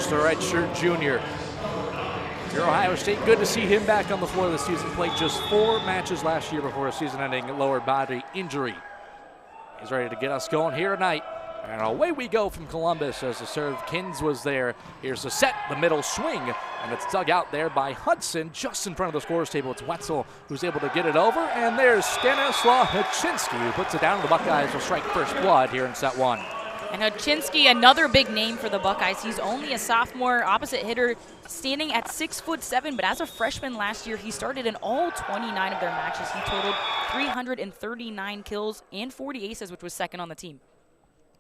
the redshirt junior. Here, Ohio State, good to see him back on the floor this season. Played just 4 matches last year before a season-ending lower body injury. He's ready to get us going here tonight. And away we go from Columbus as the serve. Kins was there. Here's the set, the middle swing, and it's dug out there by Hudson just in front of the scorer's table. It's Wetzel who's able to get it over, and there's Stanislaw Haczynski who puts it down. The Buckeyes will strike first blood here in set 1. And Haczynski, another big name for the Buckeyes. He's only a sophomore opposite hitter, standing at 6'7", but as a freshman last year, he started in all 29 of their matches. He totaled 339 kills and 40 aces, which was second on the team.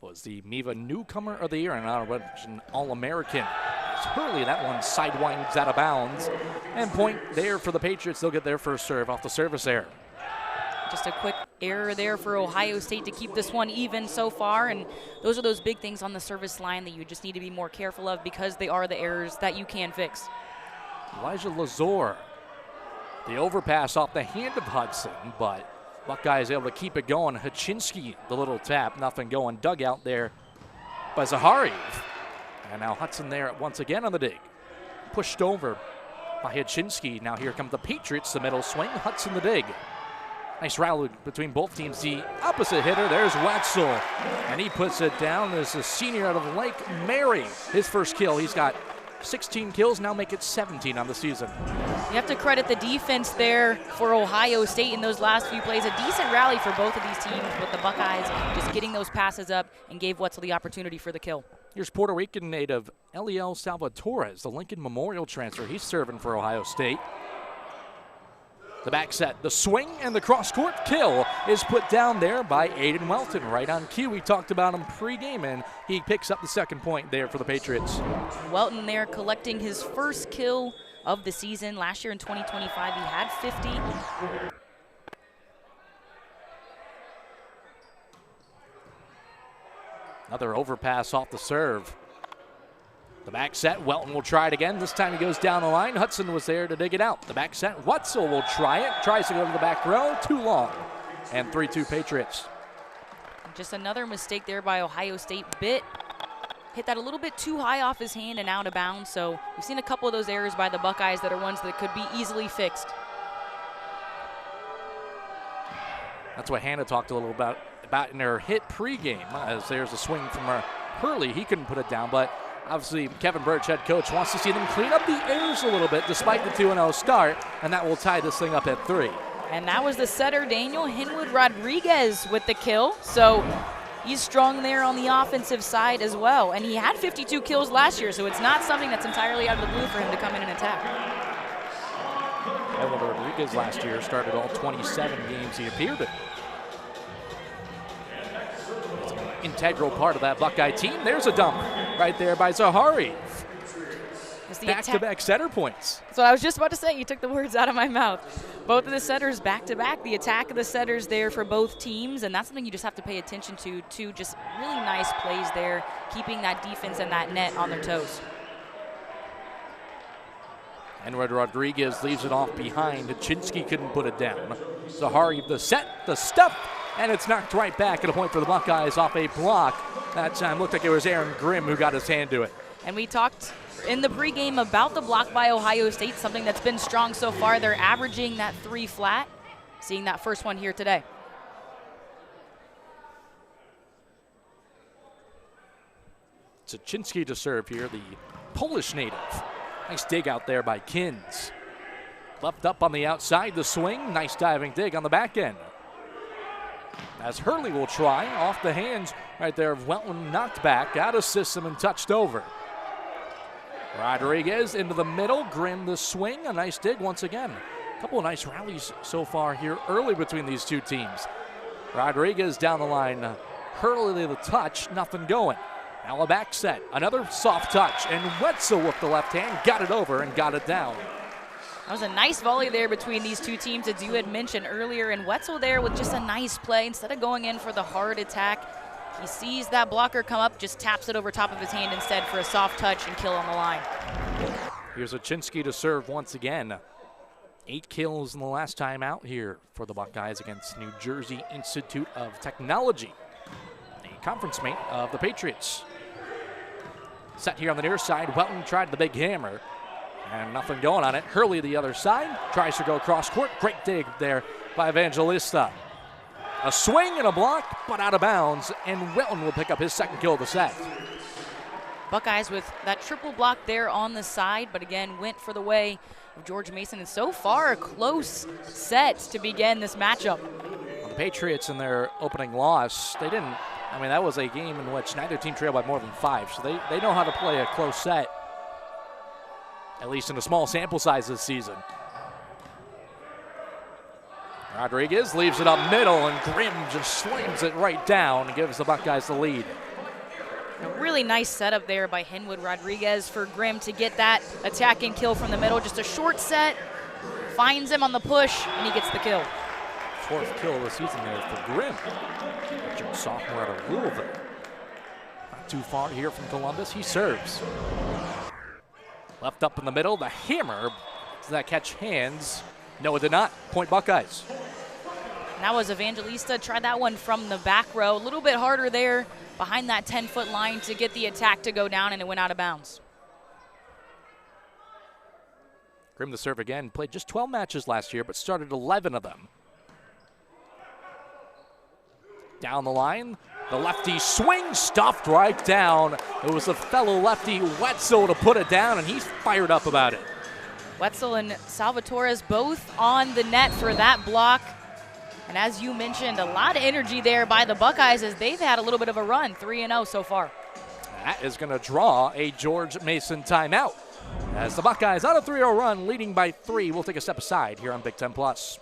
Was the MIVA Newcomer of the Year and an All-American. It's Hurley, that one sidewinds out of bounds. And point there for the Patriots. They'll get their first serve off the service error. Just a quick error there for Ohio State to keep this one even so far, and those are those big things on the service line that you just need to be more careful of because they are the errors that you can fix. Elijah Lazor, the overpass off the hand of Hudson, but Buckeyes able to keep it going. Haczynski, the little tap, nothing going. Dug out there by Zahari. And now Hudson there once again on the dig. Pushed over by Haczynski. Now here come the Patriots, the middle swing. Hudson the dig. Nice rally between both teams. The opposite hitter, there's Wetzel. And he puts it down as a senior out of Lake Mary. His first kill. He's got 16 kills, now make it 17 on the season. You have to credit the defense there for Ohio State in those last few plays. A decent rally for both of these teams, with the Buckeyes just getting those passes up and gave Wetzel the opportunity for the kill. Here's Puerto Rican native Eliel Salvatores, the Lincoln Memorial transfer. He's serving for Ohio State. The back set, the swing, and the cross-court kill is put down there by Aiden Welton. Right on cue. We talked about him pregame, and he picks up the second point there for the Patriots. Welton there collecting his first kill of the season. Last year in 2025, he had 50. Another overpass off the serve. The back set, Welton will try it again. This time he goes down the line. Hudson was there to dig it out. The back set, Wetzel will try it. Tries to go to the back row, too long. And 3-2 Patriots. Just another mistake there by Ohio State. Hit that a little bit too high off his hand and out of bounds. So we've seen a couple of those errors by the Buckeyes that are ones that could be easily fixed. That's what Hannah talked a little about in her hit pregame. As there's a swing from Hurley. He couldn't put it down, but obviously, Kevin Birch, head coach, wants to see them clean up the errors a little bit despite the 2-0 start, and that will tie this thing up at 3. And that was the setter, Daniel Hinwood Rodriguez, with the kill. So he's strong there on the offensive side as well. And he had 52 kills last year, so it's not something that's entirely out of the blue for him to come in and attack. Hinwood Rodriguez last year started all 27 games he appeared in. Integral part of that Buckeye team. There's a dump right there by Zahari. Back-to-back setter points. So I was just about to say, you took the words out of my mouth. Both of the setters back-to-back. The attack of the setters there for both teams, and that's something you just have to pay attention to, too. Just really nice plays there, keeping that defense and that net on their toes. Hinwood Rodriguez leaves it off behind. Haczynski couldn't put it down. Zahari, the set, the stuff, and it's knocked right back at a point for the Buckeyes off a block. That time looked like it was Aaron Grimm who got his hand to it. And we talked in the pregame about the block by Ohio State, something that's been strong so far. They're averaging that 3 flat. Seeing that first one here today. Haczynski to serve here, the Polish native. Nice dig out there by Kins. Left up on the outside, the swing. Nice diving dig on the back end. As Hurley will try, off the hands right there of Welton, knocked back, out of system and touched over. Rodriguez into the middle, Grimm the swing, a nice dig once again. A couple of nice rallies so far here early between these two teams. Rodriguez down the line, Hurley the touch, nothing going. Now a back set, another soft touch, and Wetzel with the left hand got it over and got it down. That was a nice volley there between these two teams, as you had mentioned earlier, and Wetzel there with just a nice play. Instead of going in for the hard attack, he sees that blocker come up, just taps it over top of his hand instead for a soft touch and kill on the line. Here's Haczynski to serve once again. 8 kills in the last time out here for the Buckeyes against New Jersey Institute of Technology, a conference mate of the Patriots. Set here on the near side. Welton tried the big hammer. And nothing going on it. Hurley the other side. Tries to go across court. Great dig there by Evangelista. A swing and a block, but out of bounds. And Welton will pick up his second kill of the set. Buckeyes with that triple block there on the side, but again went for the way of George Mason. And so far, a close set to begin this matchup. Well, the Patriots in their opening loss, they didn't, I mean, that was a game in which neither team trailed by more than 5. So they know how to play a close set, at least in a small sample size this season. Rodriguez leaves it up middle, and Grimm just slams it right down and gives the Buckeyes the lead. A really nice setup there by Henwood Rodriguez for Grimm to get that attacking kill from the middle. Just a short set, finds him on the push, and he gets the kill. 4th kill of the season there for Grimm. Richard, sophomore out of Louisville. Not too far here from Columbus. He serves. Left up in the middle, the hammer. Does that catch hands? No, it did not. Point Buckeyes. And that was Evangelista. Tried that one from the back row. A little bit harder there behind that 10-foot line to get the attack to go down, and it went out of bounds. Grimm to serve again. Played just 12 matches last year, but started 11 of them. Down the line, the lefty swing, stuffed right down. It was a fellow lefty, Wetzel, to put it down, and he's fired up about it. Wetzel and Salvatores both on the net for that block. And as you mentioned, a lot of energy there by the Buckeyes as they've had a little bit of a run, 3-0 so far. That is going to draw a George Mason timeout. As the Buckeyes on a 3-0 run, leading by 3, we'll take a step aside here on Big Ten Plus.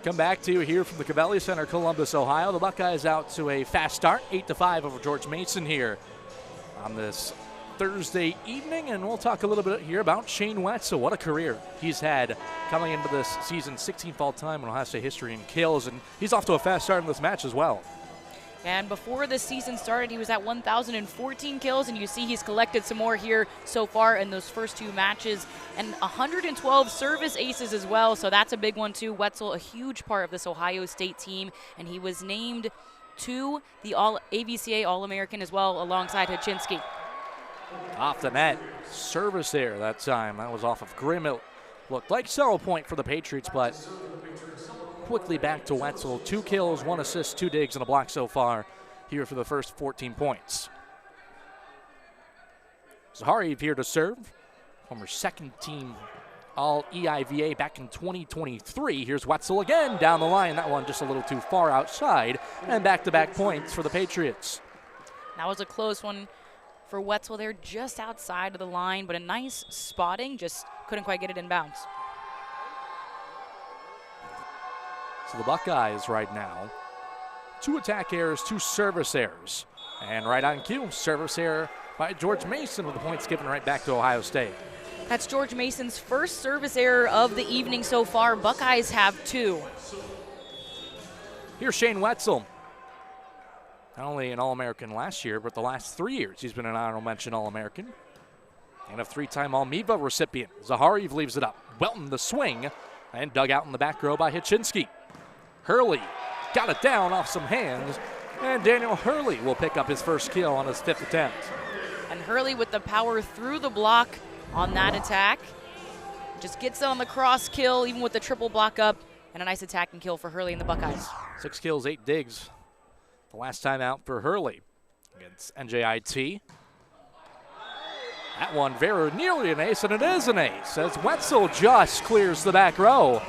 Come back to you here from the Covelli Center, Columbus, Ohio. The Buckeyes out to a fast start, 8-5 over George Mason here on this Thursday evening. And we'll talk a little bit here about Shane Wetzel. What a career he's had coming into this season, 16th all-time in Ohio State history in kills. And he's off to a fast start in this match as well. And before the season started, he was at 1,014 kills, and you see he's collected some more here so far in those first 2 matches, and 112 service aces as well, so that's a big one too. Wetzel, a huge part of this Ohio State team, and he was named to the AVCA All-American as well alongside Haczynski. Off the net, service there that time. That was off of Grimm. It looked like 0 point for the Patriots, but quickly back to Wetzel. 2 kills, 1 assist, 2 digs, and a block so far here for the first 14 points. Zaharev here to serve. Former second team All-EIVA back in 2023. Here's Wetzel again down the line. That one just a little too far outside. And back-to-back points for the Patriots. That was a close one for Wetzel there, just outside of the line, but a nice spotting, just couldn't quite get it in bounds. So the Buckeyes right now, 2 attack errors, 2 service errors. And right on cue, service error by George Mason with the points given right back to Ohio State. That's George Mason's first service error of the evening so far. Buckeyes have 2. Here's Shane Wetzel. Not only an All-American last year, but the last 3 years he's been an honorable mention All-American. And a 3-time All-MEVA recipient. Zaharev leaves it up. Welton the swing, and dug out in the back row by Haczynski. Hurley got it down off some hands, and Daniel Hurley will pick up his first kill on his 5th attempt. And Hurley with the power through the block on that attack. Just gets it on the cross kill, even with the triple block up, and a nice attack and kill for Hurley and the Buckeyes. 6 kills, 8 digs. The last time out for Hurley against NJIT. That one very nearly an ace, and it is an ace as Wetzel just clears the back row.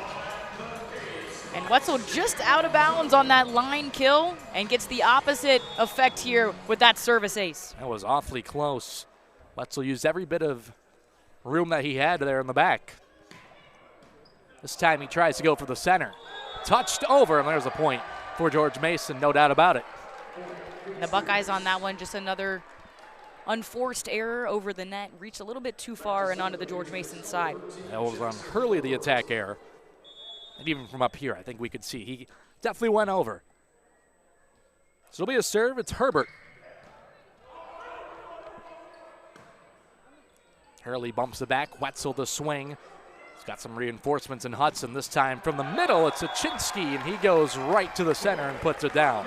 And Wetzel just out of bounds on that line kill and gets the opposite effect here with that service ace. That was awfully close. Wetzel used every bit of room that he had there in the back. This time he tries to go for the center. Touched over, and there's a point for George Mason, no doubt about it. The Buckeyes on that one, just another unforced error over the net. Reached a little bit too far and onto the George Mason side. That was on Hurley, the attack error. And even from up here, I think we could see he definitely went over. So it'll be a serve. It's Herbert. Hurley bumps it back. Wetzel the swing. He's got some reinforcements in Hudson. This time from the middle, it's Achinsky, and he goes right to the center and puts it down.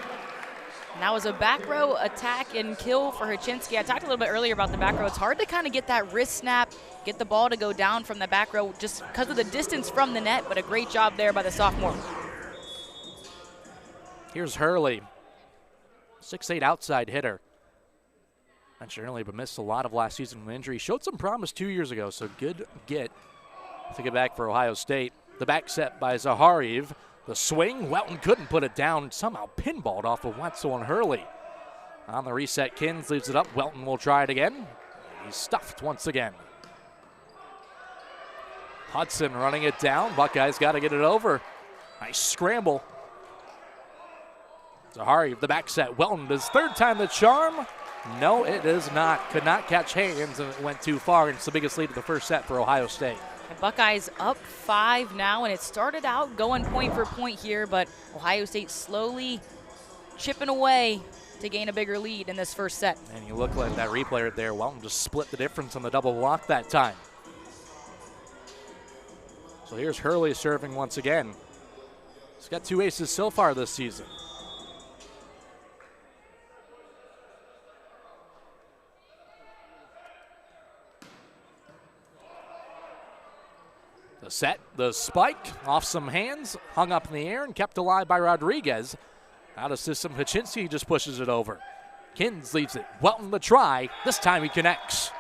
And that was a back row attack and kill for Hachinsky. I talked a little bit earlier about the back row. It's hard to kind of get that wrist snap, get the ball to go down from the back row just because of the distance from the net, but a great job there by the sophomore. Here's Hurley, 6'8" outside hitter. Mentioned earlier, but missed a lot of last season with injury. Showed some promise 2 years ago, so good get to get back for Ohio State. The back set by Zaharev. The swing, Welton couldn't put it down, somehow pinballed off of Wetzel and Hurley. On the reset, Kins leaves it up. Welton will try it again. He's stuffed once again. Hudson running it down. Buckeyes got to get it over. Nice scramble. Zaharev, the back set. Welton, his third time the charm. No, it is not. Could not catch hands, and it went too far. It's the biggest lead of the first set for Ohio State. The Buckeyes up 5 now, and it started out going point for point here, but Ohio State slowly chipping away to gain a bigger lead in this first set. And you look like that replay right there. Welton just split the difference on the double block that time. So here's Hurley serving once again. He's got 2 aces so far this season. The set, the spike, off some hands, hung up in the air and kept alive by Rodriguez. Out of system, Hachinsky just pushes it over. Kins leaves it. Welton the try. This time he connects.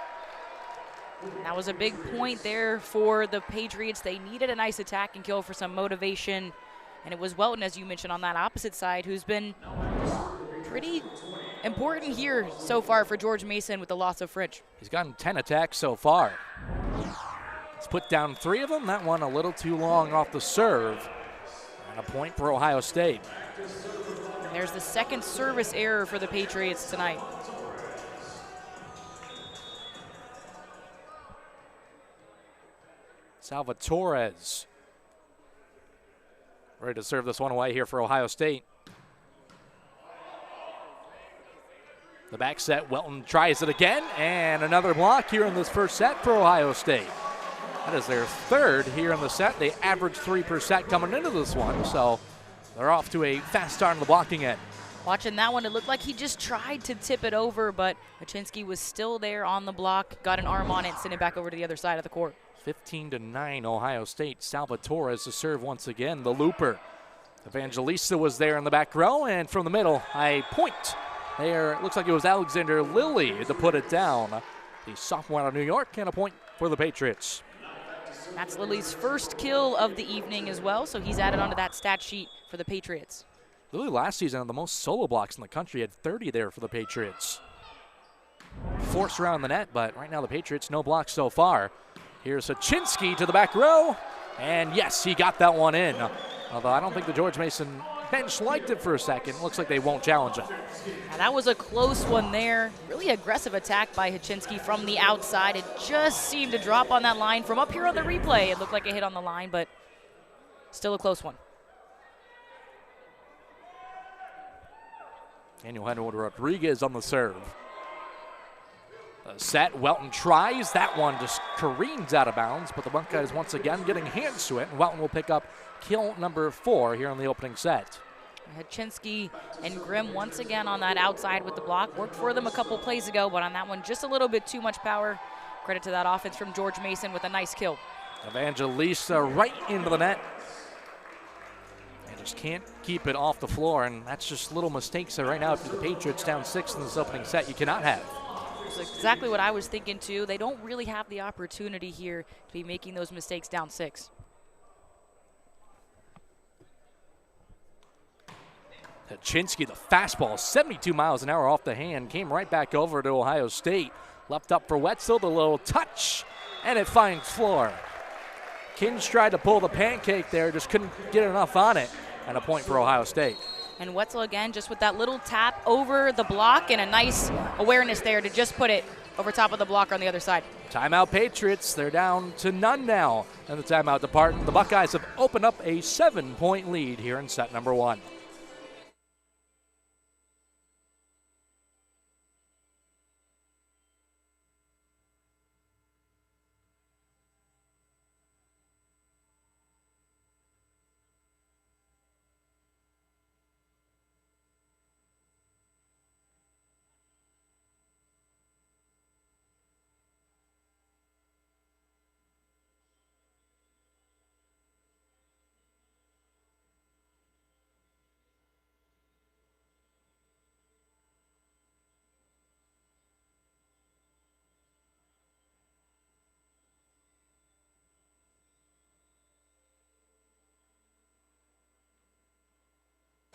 That was a big point there for the Patriots. They needed a nice attack and kill for some motivation. And it was Welton, as you mentioned, on that opposite side, who's been pretty important here so far for George Mason with the loss of French. He's gotten 10 attacks so far. He's put down 3 of them. That one a little too long off the serve. And a point for Ohio State. And there's the second service error for the Patriots tonight. Salvatores ready to serve this one away here for Ohio State. The back set, Welton tries it again, and another block here in this first set for Ohio State. That is their third here in the set. They averaged 3 per set coming into this one, so they're off to a fast start on the blocking end. Watching that one, it looked like he just tried to tip it over, but Hachinsky was still there on the block, got an arm on it, sent it back over to the other side of the court. 15-9 Ohio State. Salvatore to serve once again. The looper. Evangelista was there in the back row, and from the middle, a point. There, it looks like it was Alexander Lilly to put it down. The sophomore out of New York, and a point for the Patriots. That's Lilly's first kill of the evening as well, so he's added onto that stat sheet for the Patriots. Lilly last season had the most solo blocks in the country, had 30 there for the Patriots. Forced around the net, but right now the Patriots no blocks so far. Here's Hachinsky to the back row, and yes, he got that one in. Although I don't think the George Mason bench liked it for a second. Looks like they won't challenge it. Now that was a close one there. Really aggressive attack by Hachinsky from the outside. It just seemed to drop on that line. From up here on the replay, it looked like it hit on the line, but still a close one. Daniel Henwood Rodriguez on the serve. Set, Welton tries. That one just careens out of bounds, but the Buckeyes once again getting hands to it, and Welton will pick up kill number 4 here in the opening set. Hachinsky and Grimm once again on that outside with the block. Worked for them a couple plays ago, but on that one, just a little bit too much power. Credit to that offense from George Mason with a nice kill. Evangelista right into the net. And just can't keep it off the floor, and that's just little mistakes that right now, if the Patriots down 6 in this opening set, you cannot have. That's exactly what I was thinking too. They don't really have the opportunity here to be making those mistakes down 6. Haczynski, the fastball, 72 miles an hour off the hand, came right back over to Ohio State. Left up for Wetzel, the little touch, and it finds floor. Kins tried to pull the pancake there, just couldn't get enough on it, and a point for Ohio State. And Wetzel again just with that little tap over the block and a nice awareness there to just put it over top of the block on the other side. Timeout Patriots, they're down to none now in the timeout department. The Buckeyes have opened up a 7-point lead here in set number 1.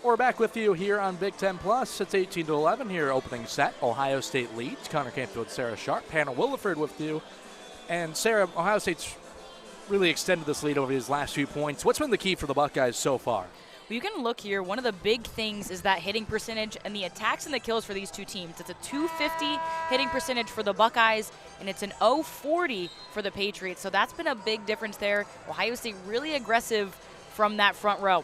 We're back with you here on Big Ten Plus. It's 18-11 here, opening set. Ohio State leads. Connor Canfield, Sarah Sharp, Hannah Williford with you. And Sarah, Ohio State's really extended this lead over these last few points. What's been the key for the Buckeyes so far? Well, you can look here. One of the big things is that hitting percentage and the attacks and the kills for these two teams. It's a .250 hitting percentage for the Buckeyes, and it's an .040 for the Patriots. So that's been a big difference there. Ohio State really aggressive from that front row.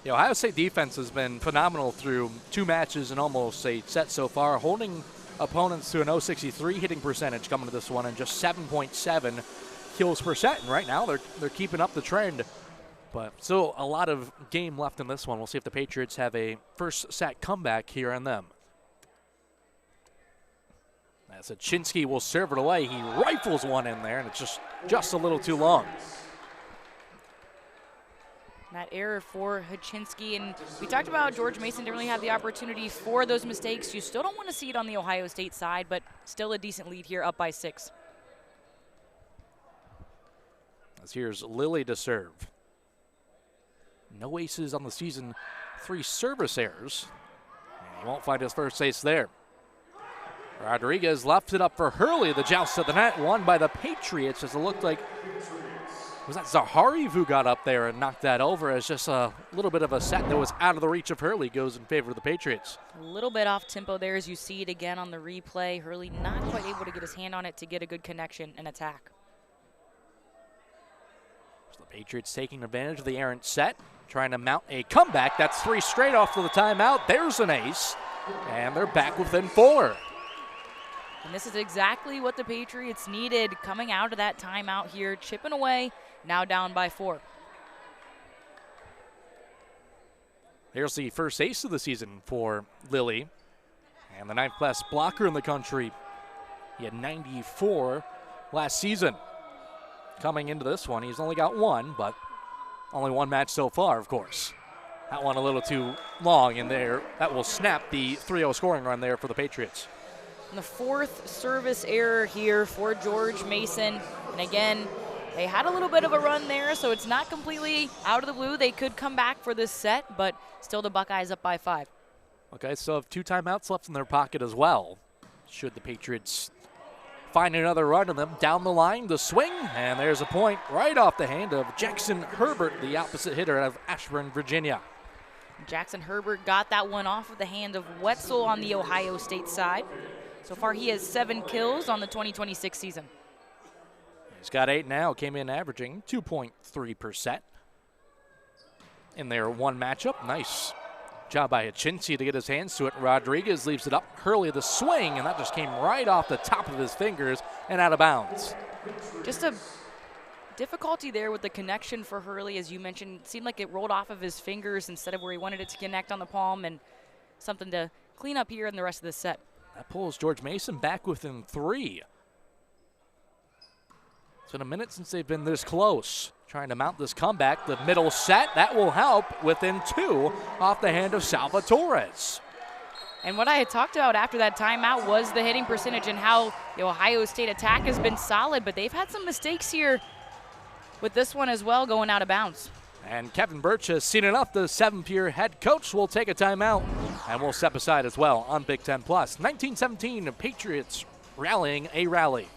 The Ohio State defense has been phenomenal through 2 matches and almost a set so far, holding opponents to an .063 hitting percentage coming to this one and just 7.7 kills per set. And right now they're keeping up the trend, but still a lot of game left in this one. We'll see if the Patriots have a first set comeback here on them. As Haczynski will serve it away, he rifles one in there, and it's just a little too long. That error for Haczynski, and we talked about George Mason didn't really have the opportunity for those mistakes. You still don't want to see it on the Ohio State side, but still a decent lead here, up by 6. As here's Lilly to serve. No aces on the season, 3 service errors. And he won't find his first ace there. Rodriguez left it up for Hurley. The joust at the net, won by the Patriots, as it looked like was that Zahari who got up there and knocked that over. As just a little bit of a set that was out of the reach of Hurley goes in favor of the Patriots. A little bit off tempo there as you see it again on the replay. Hurley not quite able to get his hand on it to get a good connection and attack. So the Patriots taking advantage of the errant set, trying to mount a comeback. That's 3 straight off to the timeout. There's an ace, and they're back within 4. And this is exactly what the Patriots needed coming out of that timeout here, chipping away, now down by 4. Here's the first ace of the season for Lilly, and the 9th best blocker in the country. He had 94 last season. Coming into this one, he's only got 1, but only 1 match so far, of course. That one a little too long in there. That will snap the 3-0 scoring run there for the Patriots. And the 4th service error here for George Mason. And again, they had a little bit of a run there, so it's not completely out of the blue. They could come back for this set, but still the Buckeyes up by 5. Okay, so have 2 timeouts left in their pocket as well. Should the Patriots find another run in them down the line, the swing, and there's a point right off the hand of Jackson Herbert, the opposite hitter out of Ashburn, Virginia. Jackson Herbert got that one off of the hand of Wetzel on the Ohio State side. So far, he has 7 kills on the 2026 season. He's got 8 now, came in averaging 2.3 per set in their one matchup. Nice job by Haczynski to get his hands to it. Rodriguez leaves it up. Hurley the swing, and that just came right off the top of his fingers and out of bounds. Just a difficulty there with the connection for Hurley, as you mentioned. It seemed like it rolled off of his fingers instead of where he wanted it to connect on the palm, and something to clean up here in the rest of the set. That pulls George Mason back within 3. It's been a minute since they've been this close. Trying to mount this comeback. The middle set, that will help within 2 off the hand of Salvatores. And what I had talked about after that timeout was the hitting percentage and how the Ohio State attack has been solid, but they've had some mistakes here with this one as well going out of bounds. And Kevin Birch has seen enough. The 7th-year head coach will take a timeout and will step aside as well on Big Ten Plus. 1917 Patriots rallying a rally.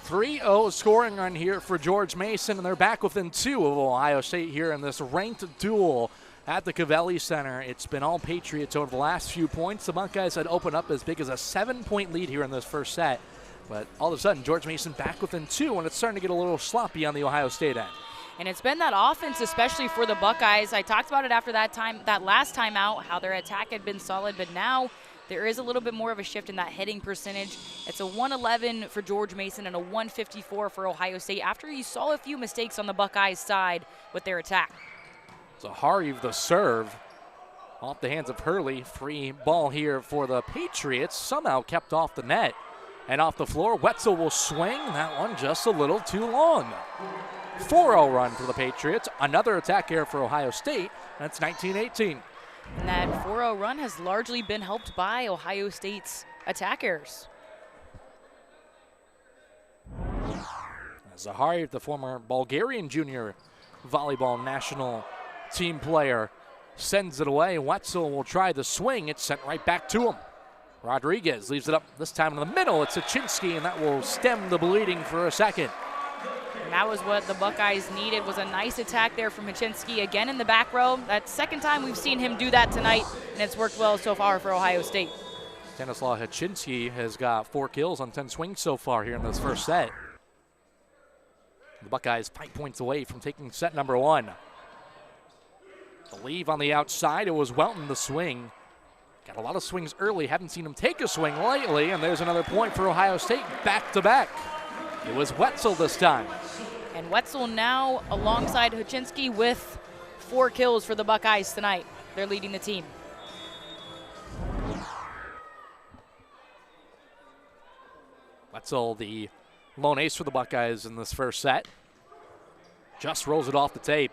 .30 scoring run here for George Mason, and they're back within 2 of Ohio State here in this ranked duel at the Covelli Center. It's been all Patriots over the last few points. The Buckeyes had opened up as big as a 7-point lead here in this first set, but all of a sudden George Mason back within 2, and it's starting to get a little sloppy on the Ohio State end. And it's been that offense, especially for the Buckeyes. I talked about it after that last time out, how their attack had been solid, but now there is a little bit more of a shift in that hitting percentage. It's a 111 for George Mason and a 154 for Ohio State after you saw a few mistakes on the Buckeyes side with their attack. Zahari the serve off the hands of Hurley. Free ball here for the Patriots. Somehow kept off the net and off the floor. Wetzel will swing. That one just a little too long. 4-0 run for the Patriots. Another attack here for Ohio State. That's 19-18. And that 4-0 run has largely been helped by Ohio State's attack errors. Zahari, the former Bulgarian junior volleyball national team player, sends it away. Wetzel will try the swing. It's sent right back to him. Rodriguez leaves it up this time in the middle. It's Hachinsky, and that will stem the bleeding for a second. And that was what the Buckeyes needed, was a nice attack there from Hachinsky again in the back row. That's second time we've seen him do that tonight, and it's worked well so far for Ohio State. Stanislaw Hachinsky has got 4 kills on 10 swings so far here in this first set. The Buckeyes 5 points away from taking set number 1. The leave on the outside, it was Welton the swing. Got a lot of swings early, haven't seen him take a swing lately, and there's another point for Ohio State back to back. It was Wetzel this time. And Wetzel now alongside Hachinsky with 4 kills for the Buckeyes tonight. They're leading the team. Wetzel, the lone ace for the Buckeyes in this first set. Just rolls it off the tape.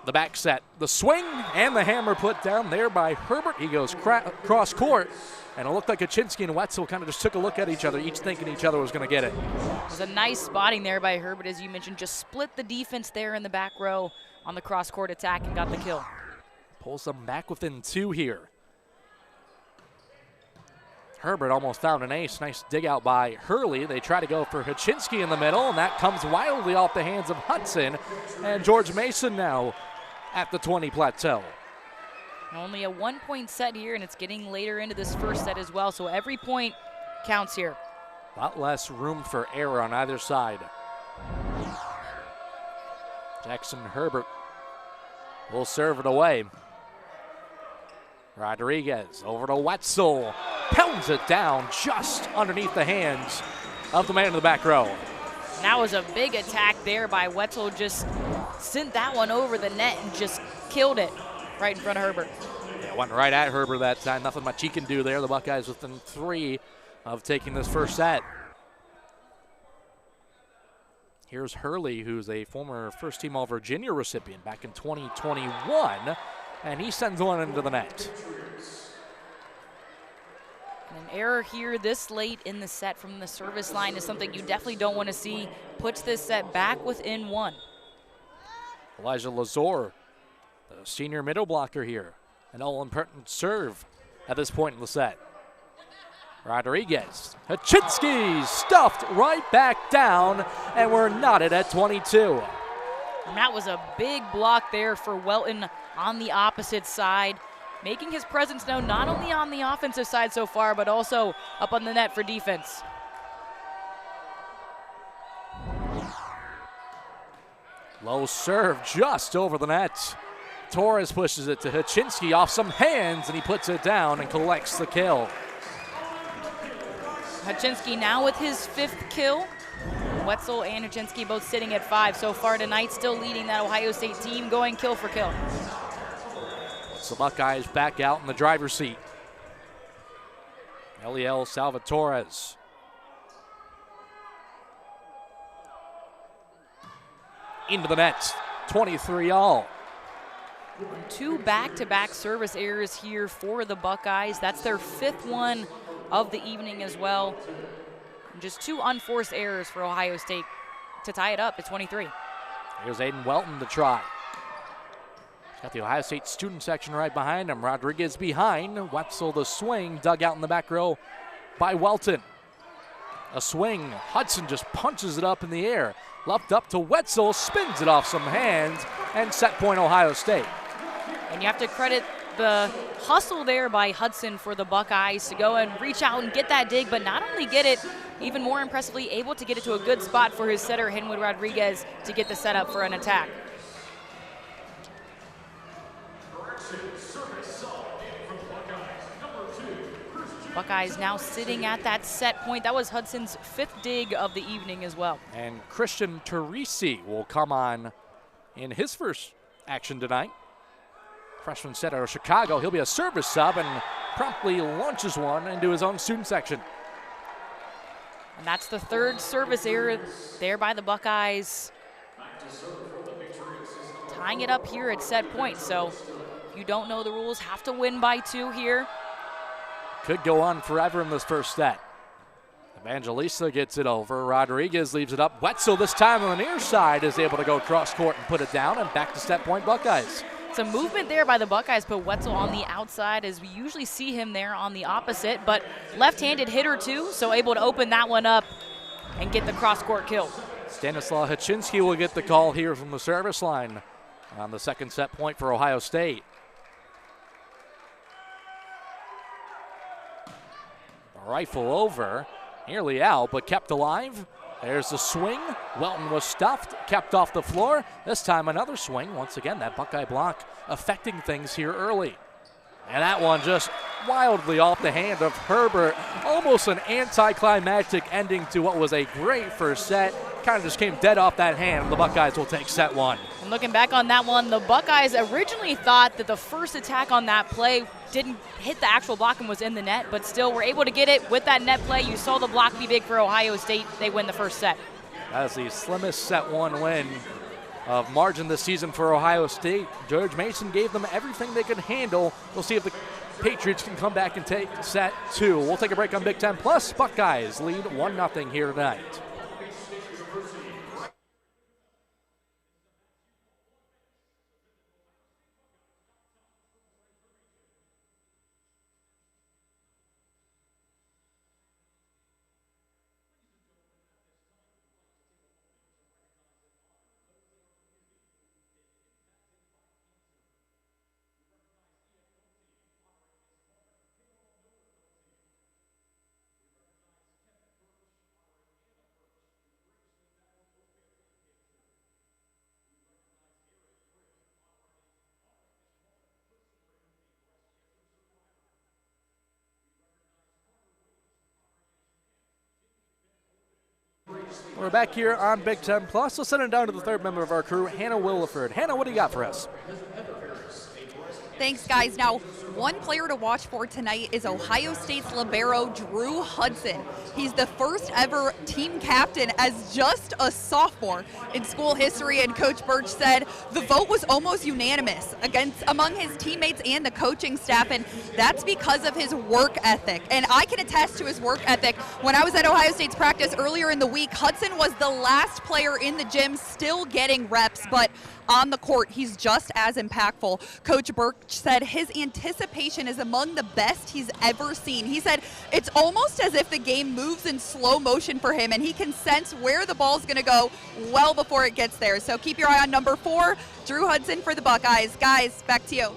The back set, the swing, and the hammer put down there by Herbert. He goes cross court, and it looked like Hachinsky and Wetzel kind of just took a look at each other, each thinking each other was going to get it. It was a nice spotting there by Herbert, as you mentioned. Just split the defense there in the back row on the cross court attack and got the kill. Pulls them back within 2 here. Herbert almost found an ace. Nice dig out by Hurley. They try to go for Hachinsky in the middle, and that comes wildly off the hands of Hudson. And George Mason now at the 20 plateau. Only a 1-point set here, and it's getting later into this first set as well, so every point counts here. A lot less room for error on either side. Jackson Herbert will serve it away. Rodriguez over to Wetzel. Pounds it down just underneath the hands of the man in the back row. And that was a big attack there by Wetzel. Just sent that one over the net and just killed it right in front of Herbert. Yeah, went right at Herbert that time. Nothing much he can do there. The Buckeyes within 3 of taking this first set. Here's Hurley, who's a former first-team All-Virginia recipient back in 2021, and he sends one into the net. An error here this late in the set from the service line is something you definitely don't want to see. Puts this set back within 1. Elijah Lazor, the senior middle blocker here. An all-important serve at this point in the set. Rodriguez, Hachinsky stuffed right back down, and we're knotted at 22. And that was a big block there for Welton on the opposite side, making his presence known not only on the offensive side so far, but also up on the net for defense. Low serve just over the net. Torres pushes it to Hachinsky off some hands, and he puts it down and collects the kill. Haczynski now with his 5th kill. Wetzel and Haczynski both sitting at 5 so far tonight, still leading that Ohio State team, going kill for kill. So Buckeyes back out in the driver's seat. Eliel Salvatores. Into the net, 23 all. 2 back-to-back service errors here for the Buckeyes. That's their 5th one of the evening as well. And just 2 unforced errors for Ohio State to tie it up at 23. Here's Aiden Welton to try. He's got the Ohio State student section right behind him. Rodriguez behind. Wetzel the swing, dug out in the back row by Welton. A swing. Hudson just punches it up in the air. Left up to Wetzel, spins it off some hands, and set point Ohio State. And you have to credit the hustle there by Hudson for the Buckeyes to go and reach out and get that dig, but not only get it, even more impressively, able to get it to a good spot for his setter, Henwood Rodriguez, to get the setup for an attack. Buckeyes now sitting at that set point. That was Hudson's 5th dig of the evening as well. And Christian Teresi will come on in his first action tonight. Freshman setter out of Chicago. He'll be a service sub and promptly launches one into his own student section. And that's the 3rd service error there by the Buckeyes, tying it up here at set point. So if you don't know the rules, have to win by 2 here. Could go on forever in this first set. Evangelista gets it over. Rodriguez leaves it up. Wetzel this time on the near side is able to go cross court and put it down, and back to set point Buckeyes. Some movement there by the Buckeyes, put Wetzel on the outside as we usually see him there on the opposite, but left-handed hitter too, so able to open that one up and get the cross-court kill. Stanislaw Haczynski will get the call here from the service line on the 2nd set point for Ohio State. A rifle over, nearly out, but kept alive. There's the swing. Welton was stuffed, kept off the floor. This time another swing. Once again, that Buckeye block affecting things here early. And that one just wildly off the hand of Herbert. Almost an anticlimactic ending to what was a great first set. Kind of just came dead off that hand. The Buckeyes will take set 1. And looking back on that one, the Buckeyes originally thought that the first attack on that play didn't hit the actual block and was in the net, but still were able to get it with that net play. You saw the block be big for Ohio State. They win the first set. That is the slimmest set 1 win of margin this season for Ohio State. George Mason gave them everything they could handle. We'll see if the Patriots can come back and take set 2. We'll take a break on Big Ten Plus. Buckeyes lead 1-0 here tonight. We're back here on Big Ten Plus. Let's send it down to the 3rd member of our crew, Hannah Williford. Hannah, what do you got for us? Thanks, guys. Now, one player to watch for tonight is Ohio State's libero, Drew Hudson. He's the first ever team captain as just a sophomore in school history, and Coach Birch said the vote was almost unanimous among his teammates and the coaching staff, and that's because of his work ethic. And I can attest to his work ethic. When I was at Ohio State's practice earlier in the week, Hudson was the last player in the gym still getting reps, but on the court, he's just as impactful. Coach Birch said his anticipation is among the best he's ever seen. He said it's almost as if the game moves in slow motion for him, and he can sense where the ball's going to go well before it gets there. So keep your eye on number 4, Drew Hudson for the Buckeyes. Guys, back to you.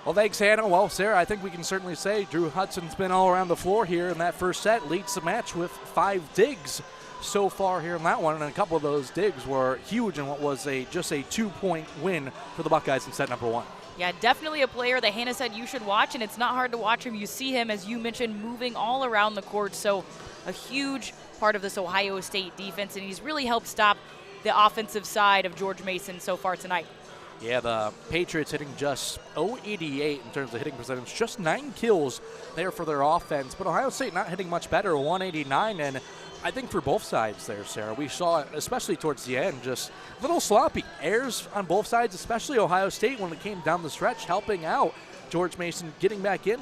Well, thanks, Hannah. Well, Sarah, I think we can certainly say Drew Hudson's been all around the floor here in that first set, leads the match with 5 digs so far here in that one, and a couple of those digs were huge in what was just a 2-point win for the Buckeyes in set number 1. Yeah, definitely a player that Hannah said you should watch, and it's not hard to watch him. You see him, as you mentioned, moving all around the court, so a huge part of this Ohio State defense, and he's really helped stop the offensive side of George Mason so far tonight. Yeah, the Patriots hitting just .088 in terms of hitting percentage, just 9 kills there for their offense, but Ohio State not hitting much better, 189, and I think for both sides there, Sarah, we saw it, especially towards the end, just a little sloppy. Errors on both sides, especially Ohio State when it came down the stretch, helping out George Mason getting back in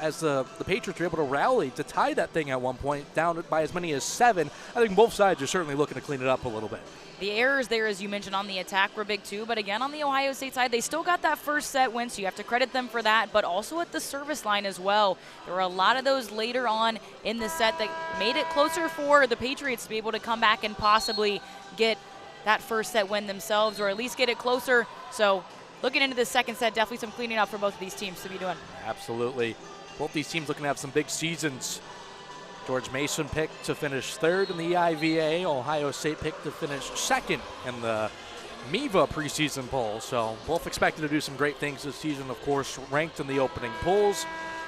as the Patriots were able to rally to tie that thing at one point, down by as many as 7. I think both sides are certainly looking to clean it up a little bit. The errors there, as you mentioned, on the attack were big too, but again, on the Ohio State side, they still got that first set win, so you have to credit them for that, but also at the service line as well. There were a lot of those later on in the set that made it closer for the Patriots to be able to come back and possibly get that first set win themselves, or at least get it closer. So looking into the second set, definitely some cleaning up for both of these teams to be doing. Absolutely. Both these teams looking to have some big seasons. George Mason picked to finish 3rd in the EIVA. Ohio State picked to finish 2nd in the MEVA preseason poll. So both expected to do some great things this season. Of course, ranked in the opening polls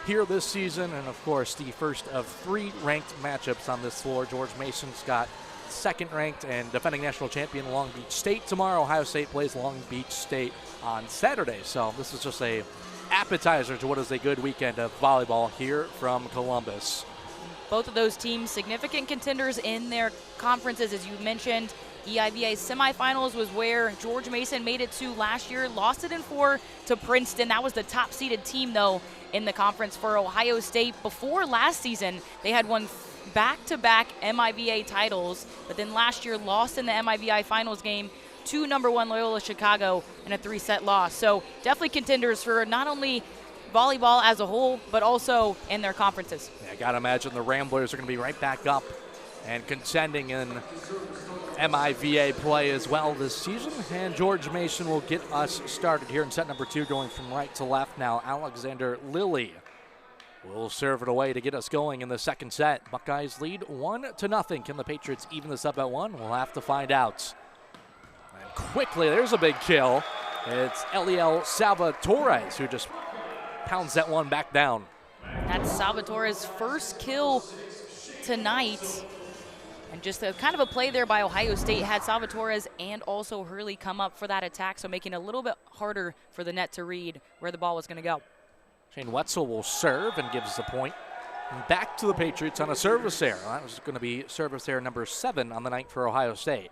here this season. And of course, the first of 3 ranked matchups on this floor. George Mason's got 2nd ranked and defending national champion Long Beach State tomorrow. Ohio State plays Long Beach State on Saturday. So this is just a appetizer to what is a good weekend of volleyball here from Columbus. Both of those teams significant contenders in their conferences, as you mentioned. EIVA semifinals was where George Mason made it to last year, lost it in 4 to Princeton. That was the top-seeded team, though, in the conference for Ohio State. Before last season, they had won back-to-back MIVA titles, but then last year lost in the MIVA finals game to #1 Loyola Chicago in a 3-set loss. So definitely contenders for not only volleyball as a whole, but also in their conferences. Yeah, I got to imagine the Ramblers are going to be right back up and contending in MIVA play as well this season. And George Mason will get us started here in set number 2, going from right to left now. Alexander Lilly will serve it away to get us going in the second set. Buckeyes lead 1-0. Can the Patriots even this up at 1? We'll have to find out. And quickly, there's a big kill. It's Eliel Salvatores who just pounds that one back down. That's Salvatore's first kill tonight. And just a kind of a play there by Ohio State had Salvatores and also Hurley come up for that attack, so making it a little bit harder for the net to read where the ball was going to go. Shane Wetzel will serve and gives the point. And back to the Patriots on a service error. That was going to be service error number 7 on the night for Ohio State.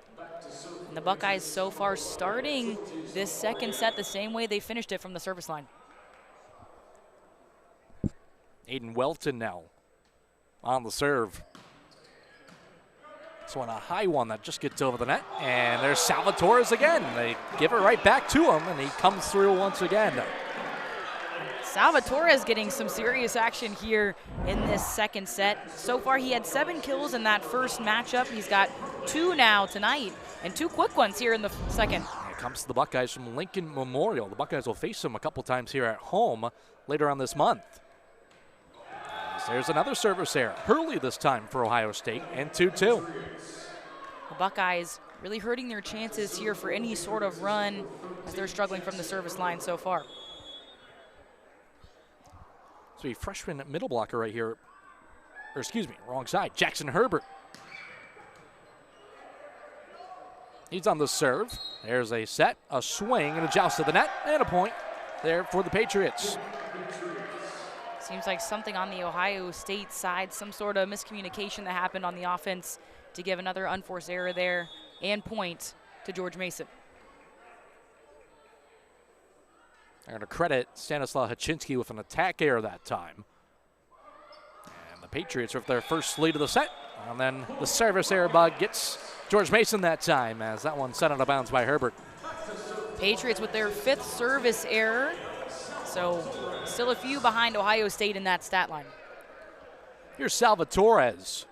And the Buckeyes so far starting this second set the same way they finished it from the service line. Aiden Welton now on the serve. So on a high one that just gets over the net. And there's Salvatores again. They give it right back to him, and he comes through once again. Salvatore is getting some serious action here in this second set. So far, he had 7 kills in that first matchup. He's got 2 now tonight, and 2 quick ones here in the second. Here comes the Buckeyes from Lincoln Memorial. The Buckeyes will face them a couple times here at home later on this month. There's another service error. Hurley this time for Ohio State, and 2-2. The Buckeyes really hurting their chances here for any sort of run as they're struggling from the service line so far. So a freshman middle blocker right here, or excuse me, wrong side, Jackson Herbert. He's on the serve. There's a set, a swing, and a joust to the net, and a point there for the Patriots. Seems like something on the Ohio State side, some sort of miscommunication that happened on the offense to give another unforced error there and point to George Mason. I'm going to credit Stanislaw Haczynski with an attack error that time. And the Patriots are with their first lead of the set. And then the service error bug gets George Mason that time as that one sent out of bounds by Herbert. Patriots with their 5th service error. So still a few behind Ohio State in that stat line. Here's Salvatores.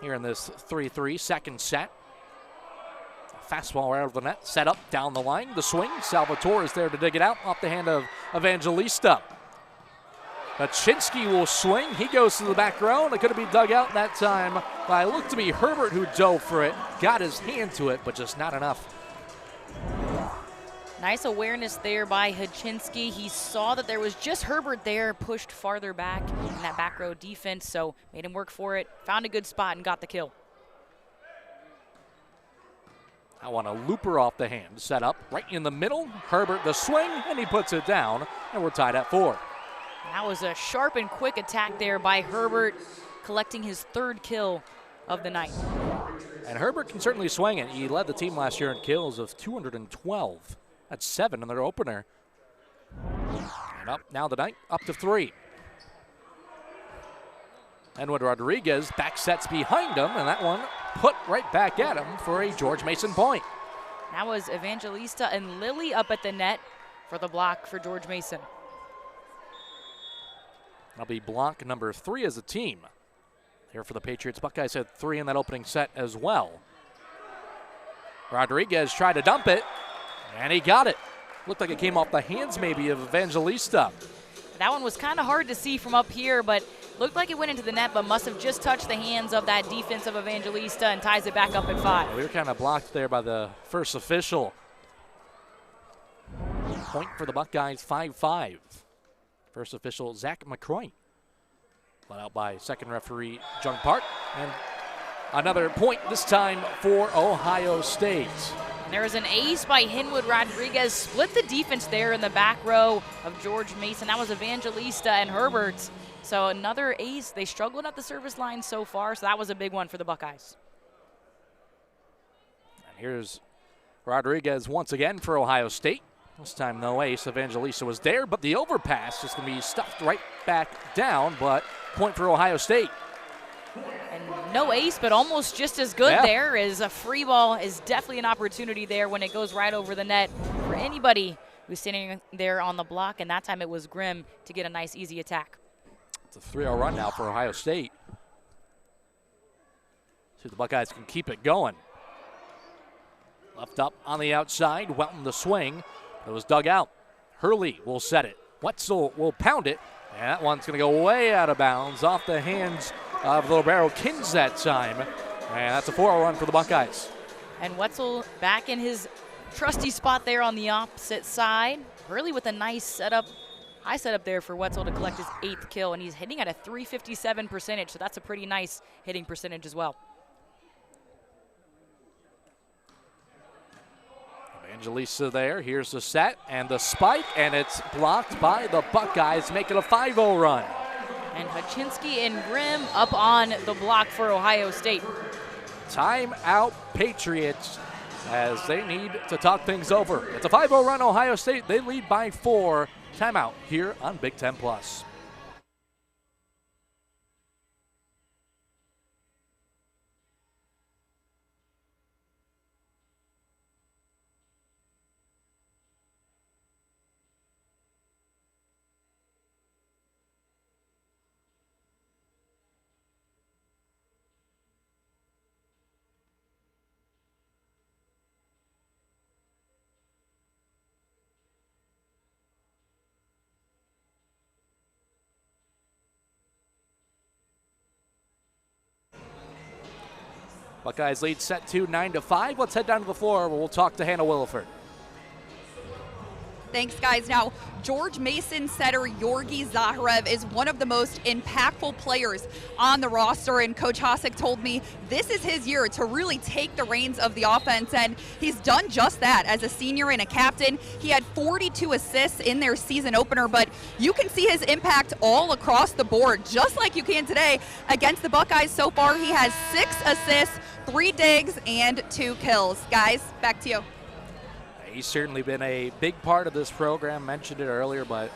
Here in this 3-3 second set. Fastball right over the net, set up down the line. The swing, Salvatore is there to dig it out off the hand of Evangelista. Haczynski will swing. He goes to the back row, and it could have been dug out that time. But it looked to be Herbert who dove for it, got his hand to it, but just not enough. Nice awareness there by Haczynski. He saw that there was just Herbert there, pushed farther back in that back row defense, so made him work for it, found a good spot, and got the kill. I want a looper off the hand, set up right in the middle. Herbert the swing, and he puts it down, and we're tied at 4. That was a sharp and quick attack there by Herbert, collecting his 3rd kill of the night. And Herbert can certainly swing it. He led the team last year in kills of 212. That's 7 in their opener. And up now tonight, up to 3. Edward Rodriguez back sets behind him, and that one put right back at him for a George Mason point. That was Evangelista and Lilly up at the net for the block for George Mason. That'll be block number 3 as a team. Here for the Patriots. Buckeyes had 3 in that opening set as well. Rodriguez tried to dump it, and he got it. Looked like it came off the hands maybe of Evangelista. That one was kind of hard to see from up here, but looked like it went into the net, but must have just touched the hands of that defense of Evangelista and ties it back up at 5. We were kind of blocked there by the first official. Point for the Buckeyes, 5-5. First official, Zach McCroy. Let out by second referee, Jung Park. And another point, this time for Ohio State. And there was an ace by Hinwood Rodriguez. Split the defense there in the back row of George Mason. That was Evangelista and Herbert. So another ace. They struggled at the service line so far, so that was a big one for the Buckeyes. And here's Rodriguez once again for Ohio State. This time no ace. Evangelista was there, but the overpass is going to be stuffed right back down, but point for Ohio State. And no ace, but almost just as good there. Is a free ball is definitely an opportunity there when it goes right over the net for anybody who's sitting there on the block, and that time it was Grimm to get a nice, easy attack. It's a 3-0 run now for Ohio State. See if the Buckeyes can keep it going. Left up on the outside, Welton the swing. It was dug out. Hurley will set it. Wetzel will pound it. And that one's going to go way out of bounds off the hands of Libero Kins that time. And that's a 4-0 run for the Buckeyes. And Wetzel back in his trusty spot there on the opposite side. Hurley with a nice setup. High setup there for Wetzel to collect his 8th kill. And he's hitting at a .357 percentage, so that's a pretty nice hitting percentage as well. Evangelista there. Here's the set and the spike, and it's blocked by the Buckeyes, make it a 5-0 run. And Haczynski and Grimm up on the block for Ohio State. Timeout Patriots as they need to talk things over. It's a 5-0 run, Ohio State. They lead by 4. Timeout here on Big Ten Plus. Buckeyes lead set 2, 9-5. Let's head down to the floor where we'll talk to Hannah Williford. Thanks, guys. Now, George Mason setter Yorgi Zaharev is one of the most impactful players on the roster, and Coach Hosek told me this is his year to really take the reins of the offense, and he's done just that as a senior and a captain. He had 42 assists in their season opener, but you can see his impact all across the board, just like you can today against the Buckeyes. So far, he has 6 assists, 3 digs, and 2 kills. Guys, back to you. He's certainly been a big part of this program. Mentioned it earlier, but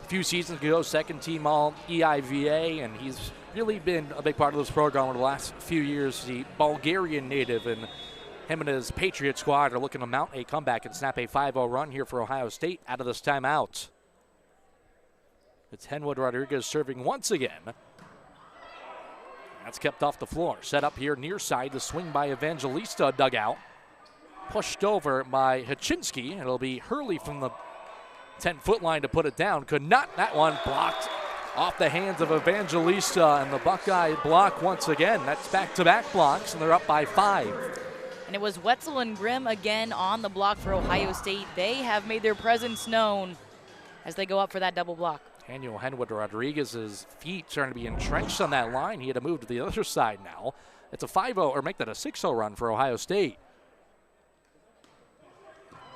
a few seasons ago, second team all EIVA, and he's really been a big part of this program over the last few years. The Bulgarian native, and him and his Patriot squad are looking to mount a comeback and snap a 5-0 run here for Ohio State out of this timeout. It's Henwood Rodriguez serving once again. That's kept off the floor. Set up here near side. The swing by Evangelista dug out. Pushed over by Haczynski. It'll be Hurley from the 10-foot line to put it down. Could not. That one blocked off the hands of Evangelista, and the Buckeye block once again. That's back-to-back blocks, and they're up by 5. And it was Wetzel and Grimm again on the block for Ohio State. They have made their presence known as they go up for that double block. Daniel Henwood Rodriguez's feet starting to be entrenched on that line. He had to move to the other side now. It's a 5-0, or make that a 6-0 run for Ohio State.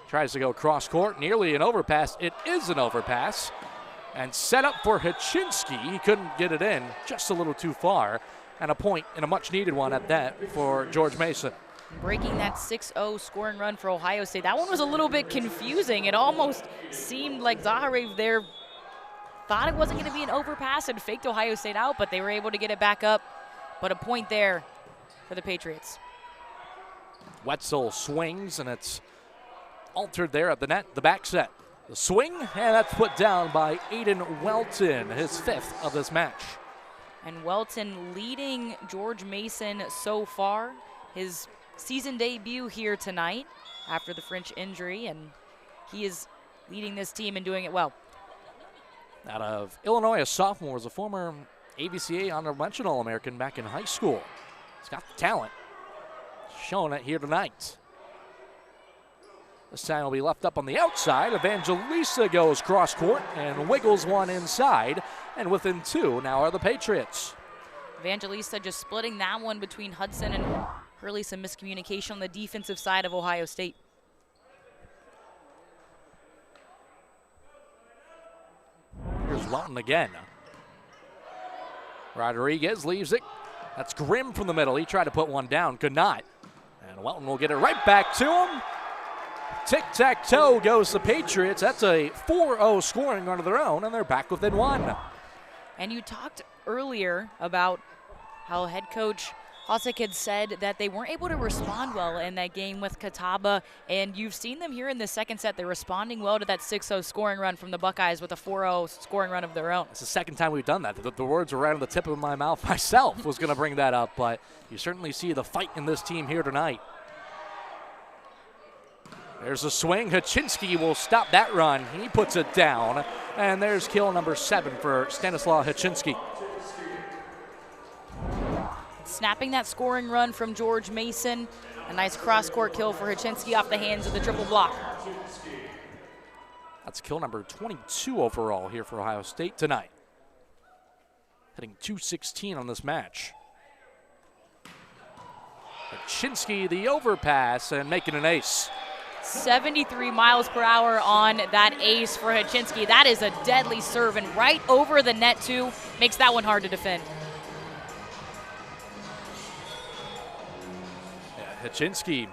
Tries to go cross court, nearly an overpass. It is an overpass. And set up for Haczynski. He couldn't get it in, just a little too far. And a point, and a much needed one at that for George Mason. Breaking that 6-0 scoring run for Ohio State. That one was a little bit confusing. It almost seemed like Zaharev there thought it wasn't going to be an overpass and faked Ohio State out, but they were able to get it back up. But a point there for the Patriots. Wetzel swings, and it's altered there at the net, the back set. The swing, and that's put down by Aiden Welton, his 5th of this match. And Welton leading George Mason so far. His season debut here tonight after the French injury, and he is leading this team and doing it well. Out of Illinois, a sophomore, is a former AVCA honorable mention All-American back in high school. He's got the talent. Showing it here tonight. This time will be left up on the outside. Evangelista goes cross court and wiggles one inside. And within 2 now are the Patriots. Evangelista just splitting that one between Hudson and Hurley. Some miscommunication on the defensive side of Ohio State. Here's Welton again. Rodriguez leaves it. That's Grimm from the middle. He tried to put one down, could not. And Welton will get it right back to him. Tic-tac-toe goes the Patriots. That's a 4-0 scoring run of their own, and they're back within 1. And you talked earlier about how head coach Hosek had said that they weren't able to respond well in that game with Catawba, and you've seen them here in the second set. They're responding well to that 6-0 scoring run from the Buckeyes with a 4-0 scoring run of their own. It's the second time we've done that. The words were right on the tip of my mouth myself was going to bring that up, but you certainly see the fight in this team here tonight. There's a swing. Haczynski will stop that run. He puts it down, and there's kill number 7 for Stanislaw Haczynski. Snapping that scoring run from George Mason. A nice cross-court kill for Haczynski off the hands of the triple block. That's kill number 22 overall here for Ohio State tonight. Hitting .216 on this match. Haczynski, the overpass, and making an ace. 73 miles per hour on that ace for Haczynski. That is a deadly serve, and right over the net, too. Makes that one hard to defend. Haczynski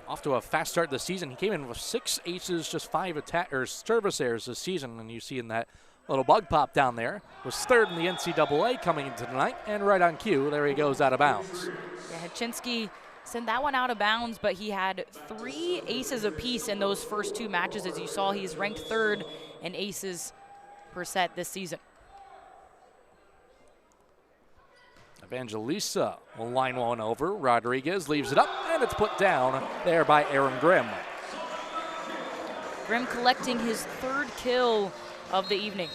off to a fast start this season. He came in with 6 aces, just 5 service errors this season, and you see in that little bug pop down there. Was 3rd in the NCAA coming into tonight, and right on cue, there he goes out of bounds. Yeah, Haczynski sent that one out of bounds, but he had 3 aces apiece in those first 2 matches. As you saw, he's ranked 3rd in aces per set this season. Evangelista will line one over. Rodriguez leaves it up, and it's put down there by Aaron Grimm. Grimm collecting his 3rd kill of the evening.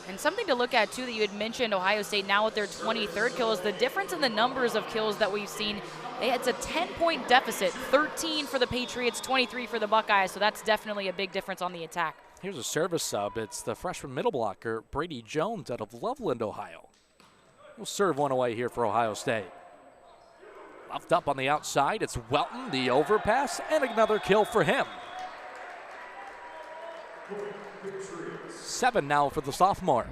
And something to look at, too, that you had mentioned, Ohio State now with their 23rd kill, is the difference in the numbers of kills that we've seen. It's a 10-point deficit, 13 for the Patriots, 23 for the Buckeyes, so that's definitely a big difference on the attack. Here's a service sub. It's the freshman middle blocker, Brady Jones, out of Loveland, Ohio. He'll serve one away here for Ohio State. Left up on the outside, it's Welton, the overpass, and another kill for him. 7 now for the sophomore.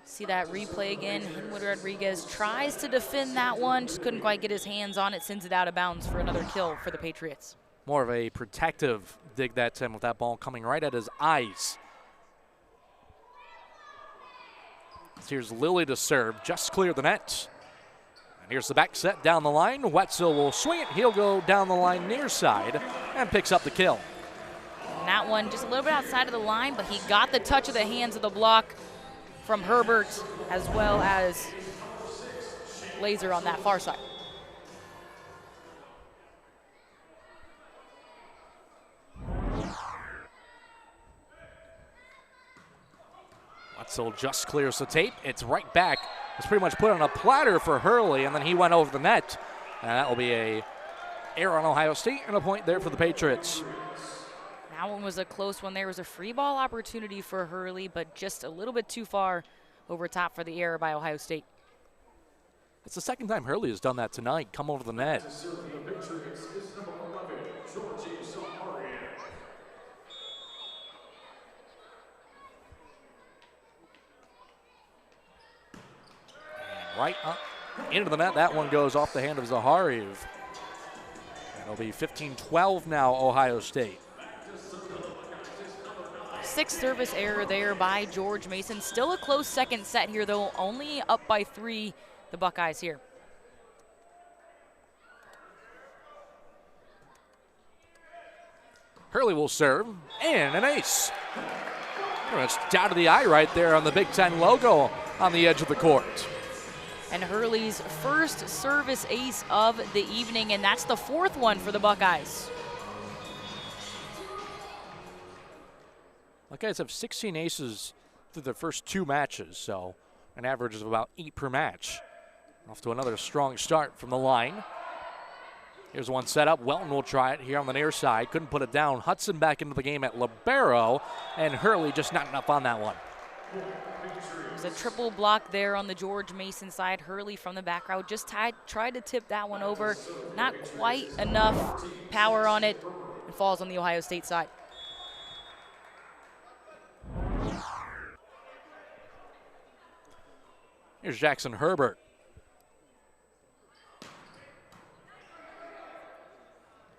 See that replay again. Henwood Rodriguez tries to defend that one, just couldn't quite get his hands on it, sends it out of bounds for another kill for the Patriots. More of a protective dig that time with that ball coming right at his eyes. Here's Lilly to serve, just clear the net. And here's the back set down the line. Wetzel will swing it. He'll go down the line near side and picks up the kill. And that one just a little bit outside of the line, but he got the touch of the hands of the block from Herbert as well as Laser on that far side. Wetzel just clears the tape. It's right back was pretty much put on a platter for Hurley, and then he went over the net. And that will be a error on Ohio State and a point there for the Patriots. That one was a close one. There was a free ball opportunity for Hurley, but just a little bit too far over top for the error by Ohio State. It's the second time Hurley has done that tonight, come over the net. And right up into the net, that one goes off the hand of Zahariv. It'll be 15-12 now, Ohio State. Sixth service error there by George Mason. Still a close second set here, though, only up by 3, the Buckeyes here. Hurley will serve, and an ace. Pretty much down to the eye right there on the Big Ten logo on the edge of the court. And Hurley's first service ace of the evening, and that's the 4th one for the Buckeyes. Buckeyes have 16 aces through their first 2 matches, so an average of about 8 per match. Off to another strong start from the line. Here's one set up. Welton will try it here on the near side. Couldn't put it down. Hudson back into the game at libero, and Hurley just not enough on that one. There's a triple block there on the George Mason side. Hurley from the back row just tried to tip that one over. Not quite enough power on it, and falls on the Ohio State side. Here's Jackson Herbert.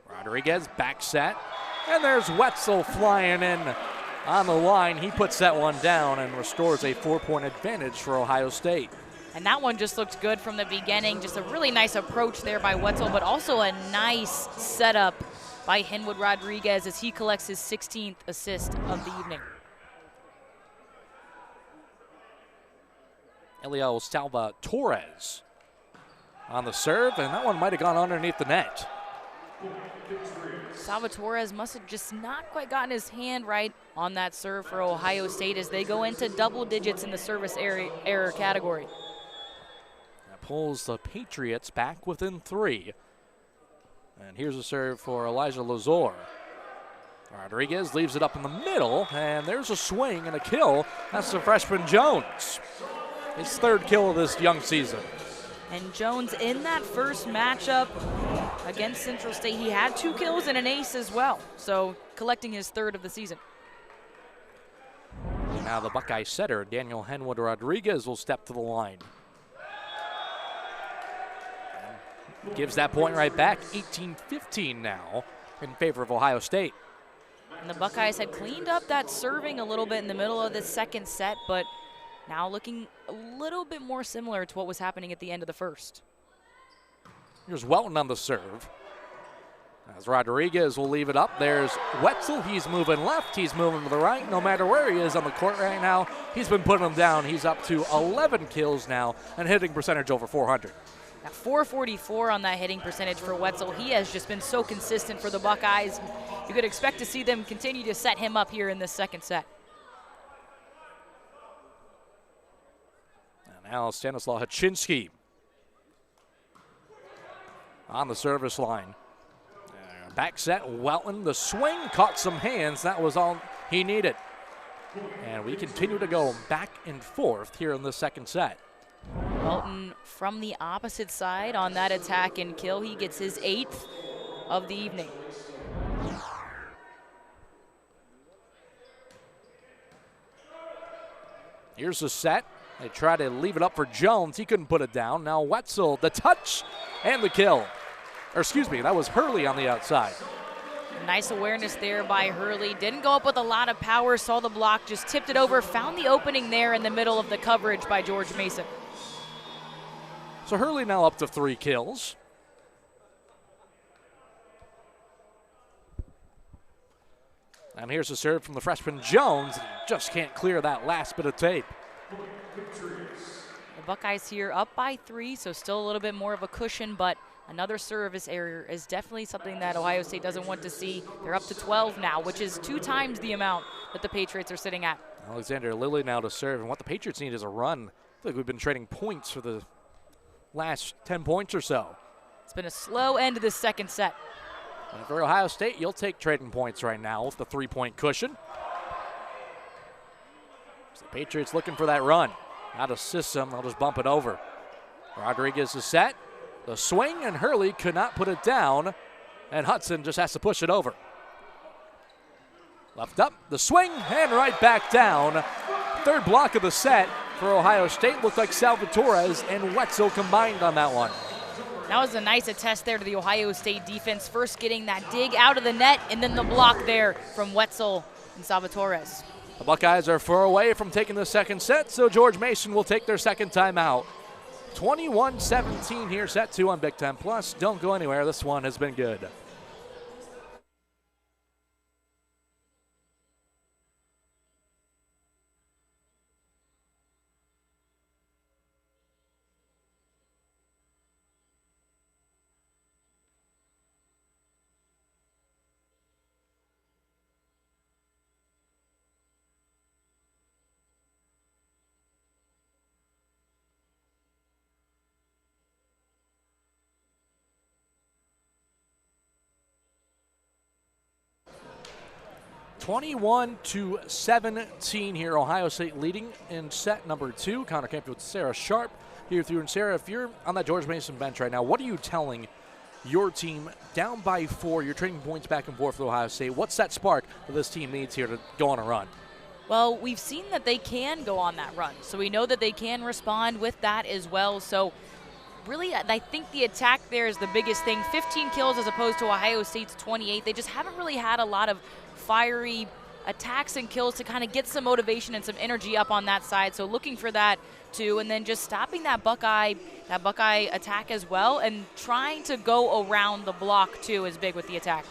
Rodriguez back set, and there's Wetzel flying in on the line. He puts that one down and restores a 4-point advantage for Ohio State. And that one just looked good from the beginning. Just a really nice approach there by Wetzel, but also a nice setup by Henwood Rodriguez as he collects his 16th assist of the evening. Elio Salva-Torres on the serve, and that one might have gone underneath the net. Salva-Torres must have just not quite gotten his hand right on that serve for Ohio State as they go into double digits in the service error category. That pulls the Patriots back within 3. And here's a serve for Elijah Lazor. Rodriguez leaves it up in the middle, and there's a swing and a kill. That's the freshman Jones. His 3rd kill of this young season. And Jones in that first matchup against Central State, he had 2 kills and an ace as well. So collecting his 3rd of the season. Now the Buckeye setter, Daniel Henwood Rodriguez, will step to the line. And gives that point right back, 18-15 now in favor of Ohio State. And the Buckeyes had cleaned up that serving a little bit in the middle of the second set, but now looking a little bit more similar to what was happening at the end of the first. Here's Welton on the serve. As Rodriguez will leave it up, there's Wetzel. He's moving left, he's moving to the right. No matter where he is on the court right now, he's been putting them down. He's up to 11 kills now and hitting percentage over 400. Now 444 on that hitting percentage for Wetzel. He has just been so consistent for the Buckeyes. You could expect to see them continue to set him up here in this second set. Now Stanislaw Haczynski on the service line. Back set, Welton, the swing, caught some hands. That was all he needed. And we continue to go back and forth here in the second set. Welton from the opposite side on that attack and kill. He gets his 8th of the evening. Here's the set. They try to leave it up for Jones. He couldn't put it down. Now Wetzel, the touch and the kill. Or excuse me, that was Hurley on the outside. Nice awareness there by Hurley. Didn't go up with a lot of power, saw the block, just tipped it over, found the opening there in the middle of the coverage by George Mason. So Hurley now up to 3 kills. And here's a serve from the freshman Jones. Just can't clear that last bit of tape. The Buckeyes here up by 3, so still a little bit more of a cushion, but another service error is definitely something that Ohio State doesn't want to see. They're up to 12 now, which is 2 times the amount that the Patriots are sitting at. Alexander Lilly now to serve, and what the Patriots need is a run feel like we've been trading points for the last 10 points or so. It's been a slow end to the second set. And for Ohio State, you'll take trading points right now with the 3-point cushion. So the Patriots looking for that run. Out of system, they'll just bump it over. Rodriguez is set. The swing, and Hurley could not put it down, and Hudson just has to push it over. Left up, the swing, and right back down. Third block of the set for Ohio State. Looked like Salvatore and Wetzel combined on that one. That was a nice attest there to the Ohio State defense. First getting that dig out of the net, and then the block there from Wetzel and Salvatore. The Buckeyes are 4 away from taking the second set, so George Mason will take their second timeout. 21-17 here, set 2 on Big Ten Plus. Don't go anywhere. This one has been good. (21-17) here. Ohio State leading in set number 2. Connor Campfield, Sarah Sharp here through. And Sarah, if you're on that George Mason bench right now, what are you telling your team down by 4? You're trading points back and forth with Ohio State. What's that spark that this team needs here to go on a run? Well, we've seen that they can go on that run, so we know that they can respond with that as well. So really, I think the attack there is the biggest thing. 15 kills as opposed to Ohio State's 28. They just haven't really had a lot of fiery attacks and kills to kind of get some motivation and some energy up on that side. So looking for that too, and then just stopping that Buckeye attack as well, and trying to go around the block too is big with the attack.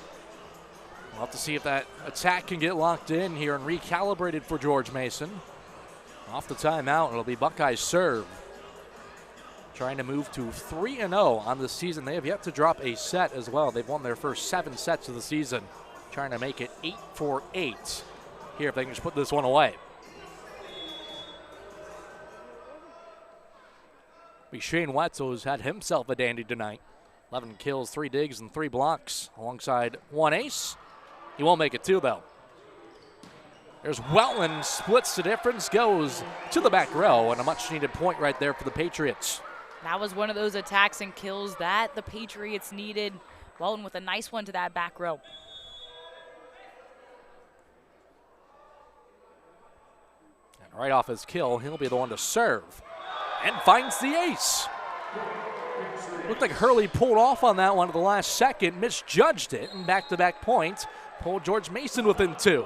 We'll have to see if that attack can get locked in here and recalibrated for George Mason. Off the timeout, it'll be Buckeyes serve. Trying to move to 3-0 on the season. They have yet to drop a set as well. They've won their first 7 sets of the season. Trying to make it 8-8 here if they can just put this one away. Shane Wetzel has had himself a dandy tonight. 11 kills, 3 digs, and 3 blocks alongside 1 ace. He won't make it 2 though. There's Welton, splits the difference, goes to the back row, and a much needed point right there for the Patriots. That was one of those attacks and kills that the Patriots needed. Welton with a nice one to that back row. And right off his kill, he'll be the one to serve. And finds the ace. Looked like Hurley pulled off on that one at the last second, misjudged it, and back-to-back points pulled George Mason within 2.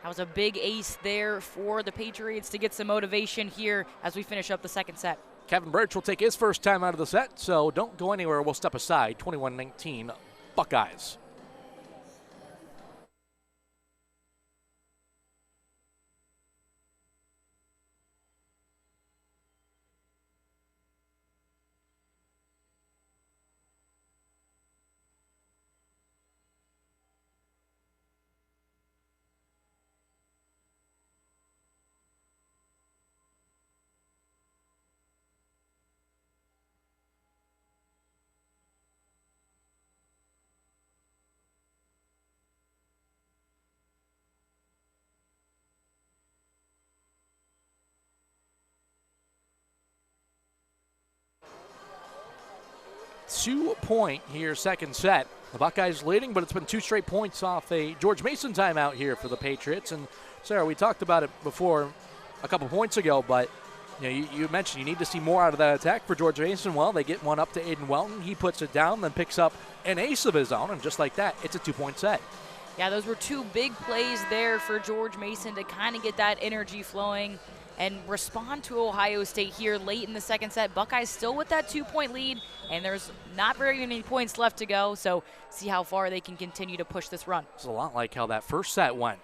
That was a big ace there for the Patriots to get some motivation here as we finish up the second set. Kevin Birch will take his first time out of the set, so don't go anywhere. We'll step aside. 21-19 Buckeyes. Two-point here, second set. The Buckeyes leading, but it's been 2 straight points off a George Mason timeout here for the Patriots. And Sarah, we talked about it before a couple points ago, but you mentioned you need to see more out of that attack for George Mason. Well, they get one up to Aiden Welton. He puts it down, then picks up an ace of his own, and just like that, it's a 2-point set. Yeah, those were 2 big plays there for George Mason to kind of get that energy flowing and respond to Ohio State here late in the second set. Buckeyes still with that 2-point lead, and there's not very many points left to go, so see how far they can continue to push this run. It's a lot like how that first set went.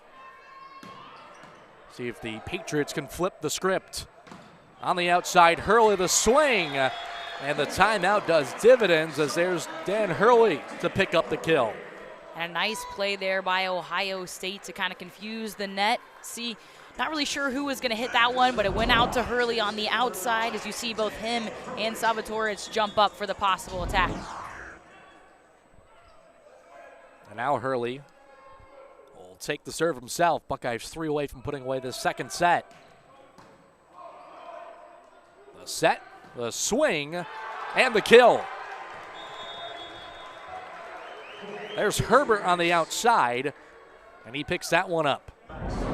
See if the Patriots can flip the script. On the outside, Hurley the swing, and the timeout does dividends as there's Dan Hurley to pick up the kill. And a nice play there by Ohio State to kind of confuse the net. See, Not really sure who was going to hit that one, but it went out to Hurley on the outside as you see both him and Salvatore jump up for the possible attack. And now Hurley will take the serve himself. Buckeyes 3 away from putting away the second set. The set, the swing, and the kill. There's Herbert on the outside, and he picks that one up.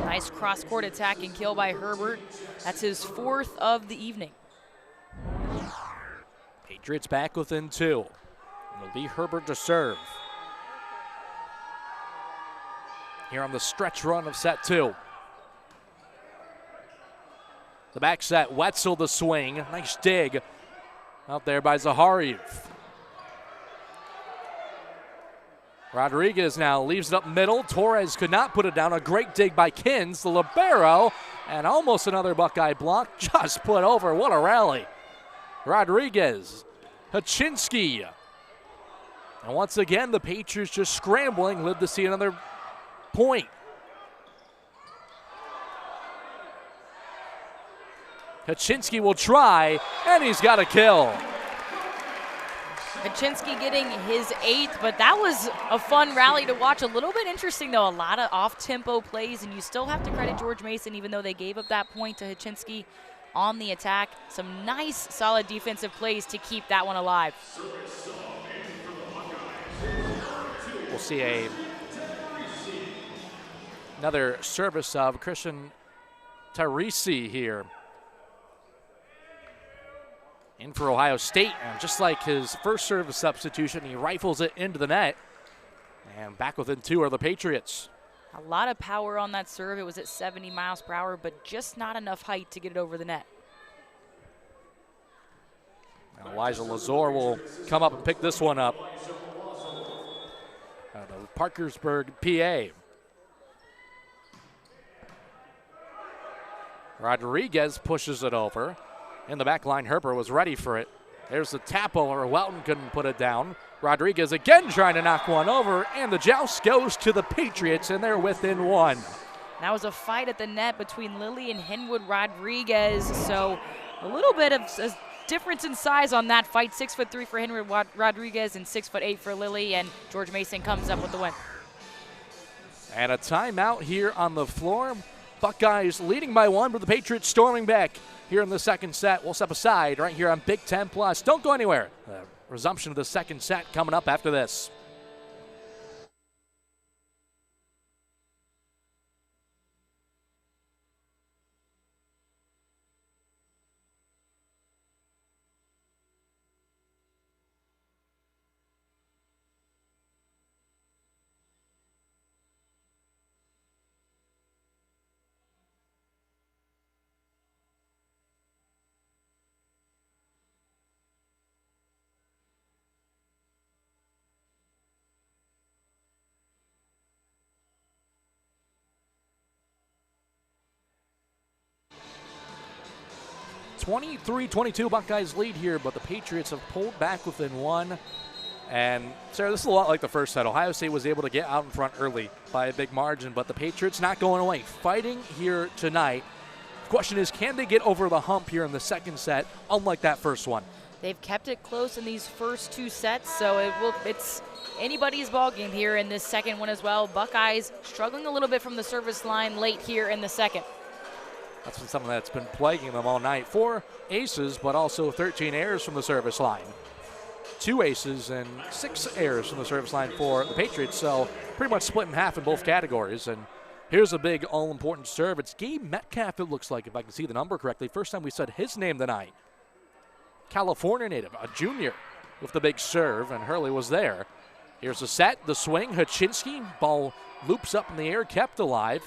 Nice cross-court attack and kill by Herbert. That's his 4th of the evening. Patriots back within 2. It'll be Herbert to serve. Here on the stretch run of set 2. The back set, Wetzel the swing. Nice dig out there by Zahariev. Rodriguez now leaves it up middle. Torres could not put it down. A great dig by Kins, the libero, and almost another Buckeye block. Just put over. What a rally. Rodriguez, Haczynski. And once again, the Patriots just scrambling. Live to see another point. Haczynski will try, and he's got a kill. Haczynski getting his 8th, but that was a fun rally to watch. A little bit interesting, though. A lot of off-tempo plays, and you still have to credit George Mason, even though they gave up that point to Haczynski on the attack. Some nice, solid defensive plays to keep that one alive. We'll see another service of Christian Teresi here. In for Ohio State, and just like his first service substitution, he rifles it into the net. And back within 2 are the Patriots. A lot of power on that serve. It was at 70 miles per hour, but just not enough height to get it over the net. Now Elijah Lazor will come up and pick this one up. Out of Parkersburg, PA. Rodriguez pushes it over. In the back line, Herbert was ready for it. There's the tap over. Welton couldn't put it down. Rodriguez again trying to knock one over, and the joust goes to the Patriots, and they're within 1. That was a fight at the net between Lilly and Henwood Rodriguez, so a little bit of a difference in size on that fight. 6'3" for Henwood Rodriguez and 6'8" for Lilly, and George Mason comes up with the win. And a timeout here on the floor. Buckeyes leading by 1, but the Patriots storming back here in the second set. We'll step aside right here on Big Ten Plus. Don't go anywhere. The resumption of the second set coming up after this. (23-22) Buckeyes lead here, but the Patriots have pulled back within 1. And Sarah, this is a lot like the first set. Ohio State was able to get out in front early by a big margin, but the Patriots not going away, fighting here tonight. The question is, can they get over the hump here in the second set, unlike that first one? They've kept it close in these first 2 sets, so it's anybody's ball game here in this second one as well. Buckeyes struggling a little bit from the service line late here in the second. That's been something that's been plaguing them all night. 4 aces, but also 13 errors from the service line. 2 aces and 6 errors from the service line for the Patriots, so pretty much split in half in both categories. And here's a big all-important serve. It's Gabe Metcalf, it looks like, if I can see the number correctly. First time we said his name tonight. California native, a junior, with the big serve, and Hurley was there. Here's the set, the swing, Haczynski. Ball loops up in the air, kept alive.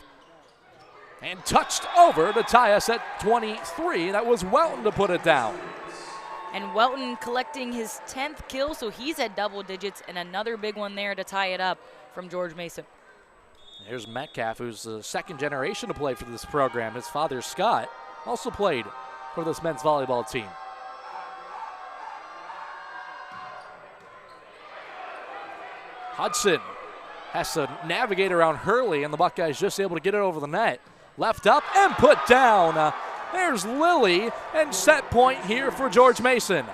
And touched over to tie us at 23. That was Welton to put it down. And Welton collecting his 10th kill, so he's at double digits, and another big one there to tie it up from George Mason. Here's Metcalf, who's the second generation to play for this program. His father, Scott, also played for this men's volleyball team. Hudson has to navigate around Hurley, and the Buckeyes just able to get it over the net. Left up and put down. There's Lilly, and set point here for George Mason.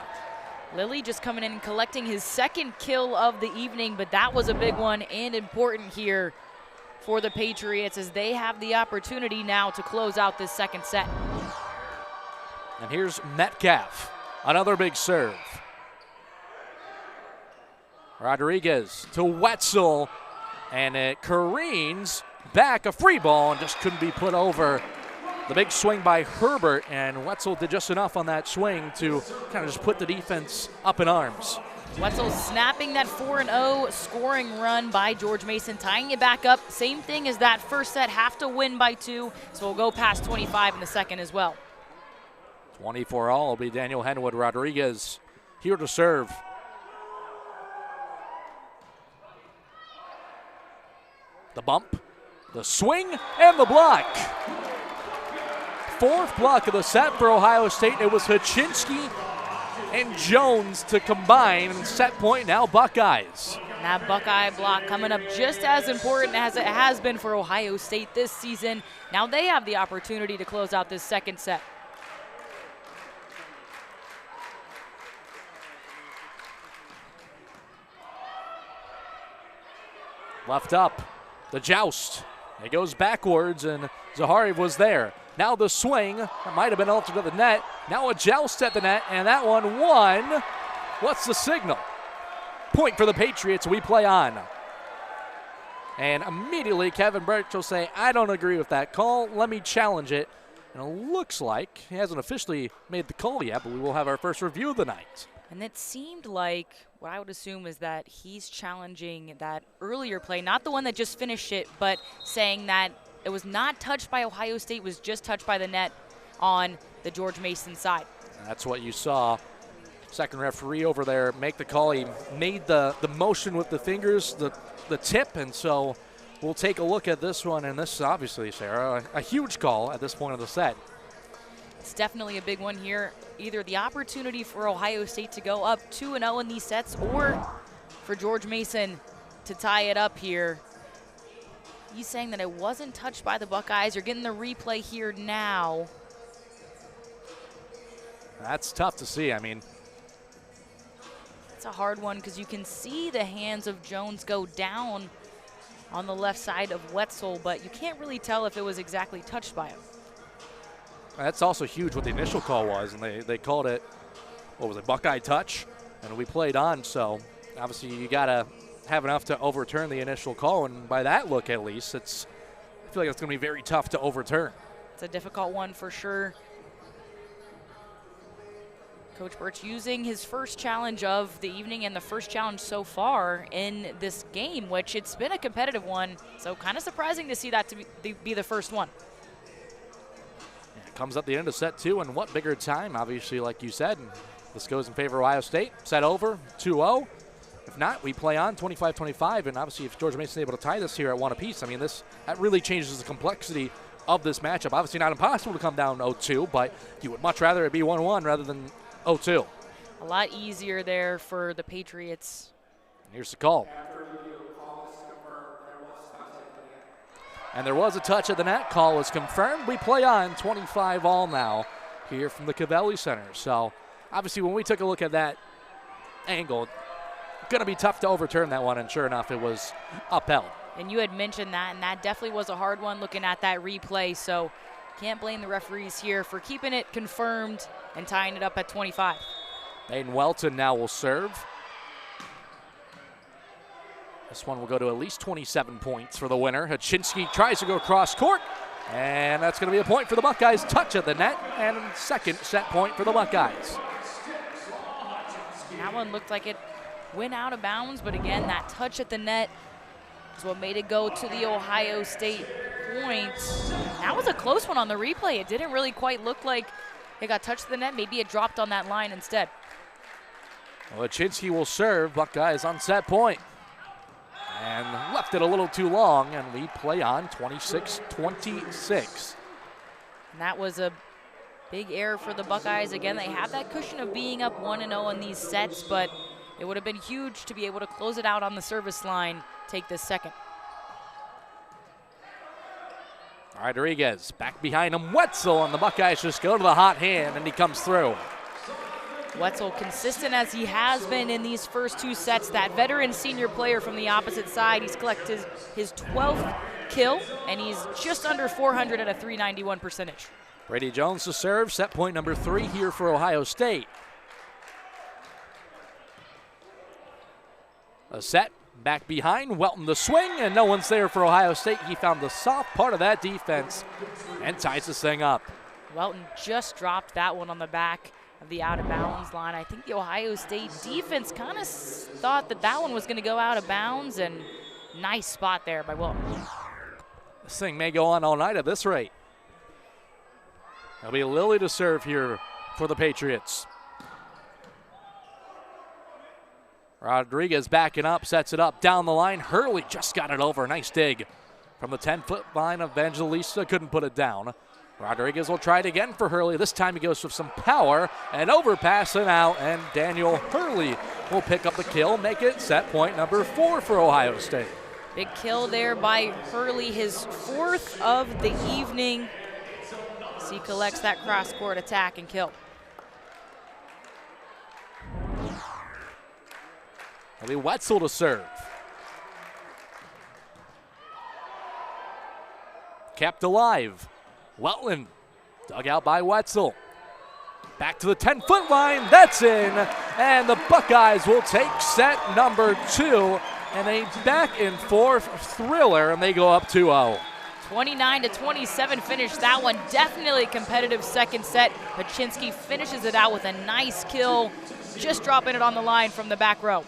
Lilly just coming in and collecting his second kill of the evening, but that was a big one and important here for the Patriots as they have the opportunity now to close out this second set. And here's Metcalf, another big serve. Rodriguez to Wetzel, and it careens back, a free ball, and just couldn't be put over. The big swing by Herbert, and Wetzel did just enough on that swing to kind of just put the defense up in arms. Wetzel snapping that 4-0 scoring run by George Mason, tying it back up. Same thing as that first set, have to win by 2, so we'll go past 25 in the second as well. 24 all will be Daniel Henwood. Rodriguez here to serve. The bump, the swing, and the block. Fourth block of the set for Ohio State. It was Haczynski and Jones to combine, and set point now Buckeyes. And that Buckeye block coming up just as important as it has been for Ohio State this season. Now they have the opportunity to close out this second set. Left up, the joust. It goes backwards, and Zaharev was there. Now the swing, that might have been altered to the net. Now a joust at the net, and that one won. What's the signal? Point for the Patriots, we play on. And immediately Kevin Birch will say, I don't agree with that call, let me challenge it. And it looks like he hasn't officially made the call yet, but we will have our first review of the night. And it seemed like, what I would assume is that he's challenging that earlier play, not the one that just finished it, but saying that it was not touched by Ohio State, was just touched by the net on the George Mason side. That's what you saw. Second referee over there make the call. He made the motion with the fingers, the tip, and so we'll take a look at this one. And this is obviously, Sarah, a huge call at this point of the set. It's definitely a big one here. Either the opportunity for Ohio State to go up 2-0 in these sets, or for George Mason to tie it up here. He's saying that it wasn't touched by the Buckeyes. You're getting the replay here now. That's tough to see. I mean, it's a hard one because you can see the hands of Jones go down on the left side of Wetzel, but you can't really tell if it was exactly touched by him. That's also huge what the initial call was, and they called it, what was it, Buckeye touch, and we played on, so obviously you got to have enough to overturn the initial call, and by that look at least, I feel like it's going to be very tough to overturn. It's a difficult one for sure. Coach Birch using his first challenge of the evening and the first challenge so far in this game, which it's been a competitive one, so kind of surprising to see that to be the first one. It comes at the end of set 2, and what bigger time, obviously, like you said. And this goes in favor of Ohio State. Set over, 2-0. If not, we play on 25-25, and obviously if George Mason is able to tie this here at 1 apiece, I mean, that really changes the complexity of this matchup. Obviously not impossible to come down 0-2, but you would much rather it be 1-1 rather than 0-2. A lot easier there for the Patriots. Here's the call. And there was a touch at the net. Call was confirmed. We play on 25 all now here from the Covelli Center. So obviously when we took a look at that angle, going to be tough to overturn that one, and sure enough, it was upheld. And you had mentioned that, and that definitely was a hard one looking at that replay, so can't blame the referees here for keeping it confirmed and tying it up at 25. Aiden Welton now will serve. This one will go to at least 27 points for the winner. Haczynski tries to go cross court, and that's going to be a point for the Buckeyes. Touch at the net, and second set point for the Buckeyes. That one looked like it went out of bounds, but again, that touch at the net is what made it go to the Ohio State point. That was a close one on the replay. It didn't really quite look like it got touched to the net. Maybe it dropped on that line instead. Well, Haczynski will serve. Buckeyes on set point. And left it a little too long, and we play on 26-26. And that was a big error for the Buckeyes. Again, they have that cushion of being up 1-0 in these sets, but it would have been huge to be able to close it out on the service line, take this second. Rodriguez back behind him. Wetzel, and the Buckeyes just go to the hot hand, and he comes through. Wetzel, consistent as he has been in these first two sets, that veteran senior player from the opposite side. He's collected his 12th kill, and he's just under 400 at a .391 percentage. Brady Jones to serve, set point number 3 here for Ohio State. A set, back behind, Welton the swing, and no one's there for Ohio State. He found the soft part of that defense and ties this thing up. Welton just dropped that one on the back of the out-of-bounds line. I think the Ohio State defense kind of thought that that one was going to go out of bounds, and nice spot there by Welton. This thing may go on all night at this rate. It'll be Lilly to serve here for the Patriots. Rodriguez backing up, sets it up down the line. Hurley just got it over. Nice dig from the 10-foot line. Evangelista couldn't put it down. Rodriguez will try it again for Hurley. This time he goes with some power and overpass and out, and Daniel Hurley will pick up the kill, make it set point number 4 for Ohio State. Big kill there by Hurley, his 4th of the evening. So he collects that cross-court attack and kill. It'll be Wetzel to serve. Kept alive. Welton dug out by Wetzel. Back to the 10-foot line. That's in. And the Buckeyes will take set number 2. And a back-and-forth thriller, and they go up 2-0. 29-27 finish. That one definitely a competitive second set. Paczynski finishes it out with a nice kill, just dropping it on the line from the back row.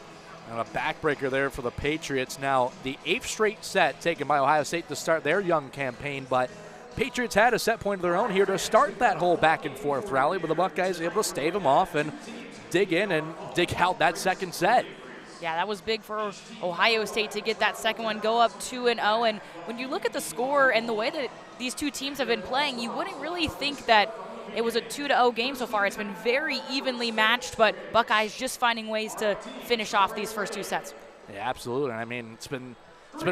And a backbreaker there for the Patriots. Now, the 8th straight set taken by Ohio State to start their young campaign, but Patriots had a set point of their own here to start that whole back-and-forth rally, but the Buckeyes able to stave them off and dig in and dig out that second set. Yeah, that was big for Ohio State to get that second one, go up 2-0. And when you look at the score and the way that these two teams have been playing, you wouldn't really think that it was a 2-0 game so far. It's been very evenly matched, but Buckeyes just finding ways to finish off these first two sets. Yeah, absolutely. I mean, it's been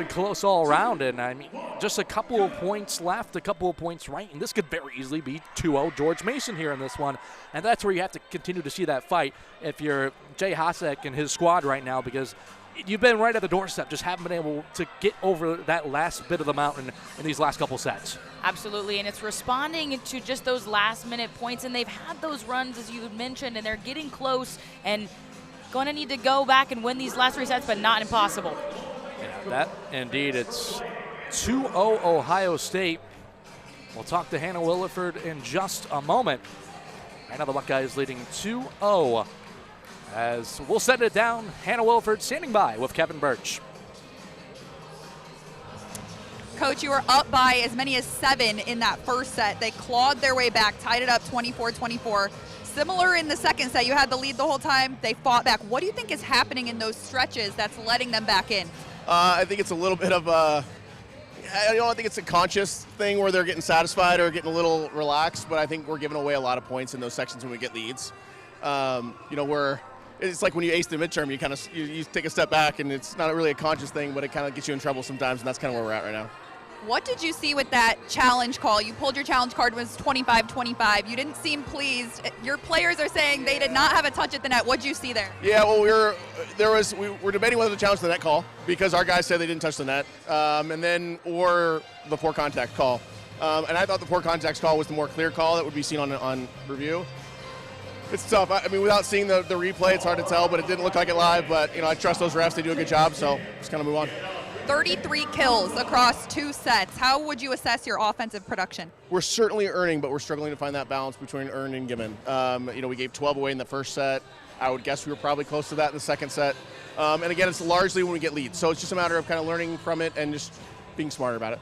close all around, and I mean, just a couple of points left, a couple of points right, and this could very easily be 2-0 George Mason here in this one, and that's where you have to continue to see that fight if you're Jay Hasek and his squad right now, because you've been right at the doorstep, just haven't been able to get over that last bit of the mountain in these last couple sets. Absolutely, and it's responding to just those last-minute points, and they've had those runs, as you mentioned, and they're getting close and going to need to go back and win these last 3 sets, but not impossible. Yeah, that indeed, it's 2-0 Ohio State. We'll talk to Hannah Williford in just a moment. Right now the Buckeyes leading 2-0. As we'll set it down, Hannah Williford standing by with Kevin Birch. Coach, you were up by as many as 7 in that first set. They clawed their way back, tied it up 24-24. Similar in the second set, you had the lead the whole time. They fought back. What do you think is happening in those stretches that's letting them back in? I think it's a little bit of a, I don't think it's a conscious thing where they're getting satisfied or getting a little relaxed, but I think we're giving away a lot of points in those sections when we get leads. It's like when you ace the midterm, you take a step back, and it's not really a conscious thing, but it kind of gets you in trouble sometimes, and that's kind of where we're at right now. What did you see with that challenge call? You pulled your challenge card, it was 25-25. You didn't seem pleased. Your players are saying they did not have a touch at the net. What did you see there? Yeah, well, we were debating whether to challenge the net call because our guys said they didn't touch the net, or the poor contact call. And I thought the poor contact call was the more clear call that would be seen on review. It's tough. I mean, without seeing the replay, it's hard to tell, but it didn't look like it live. But, I trust those refs. They do a good job, so just kind of move on. 33 kills across 2 sets. How would you assess your offensive production? We're certainly earning, but we're struggling to find that balance between earned and given. We gave 12 away in the first set. I would guess we were probably close to that in the second set. And again, it's largely when we get leads. So it's just a matter of kind of learning from it and just being smarter about it.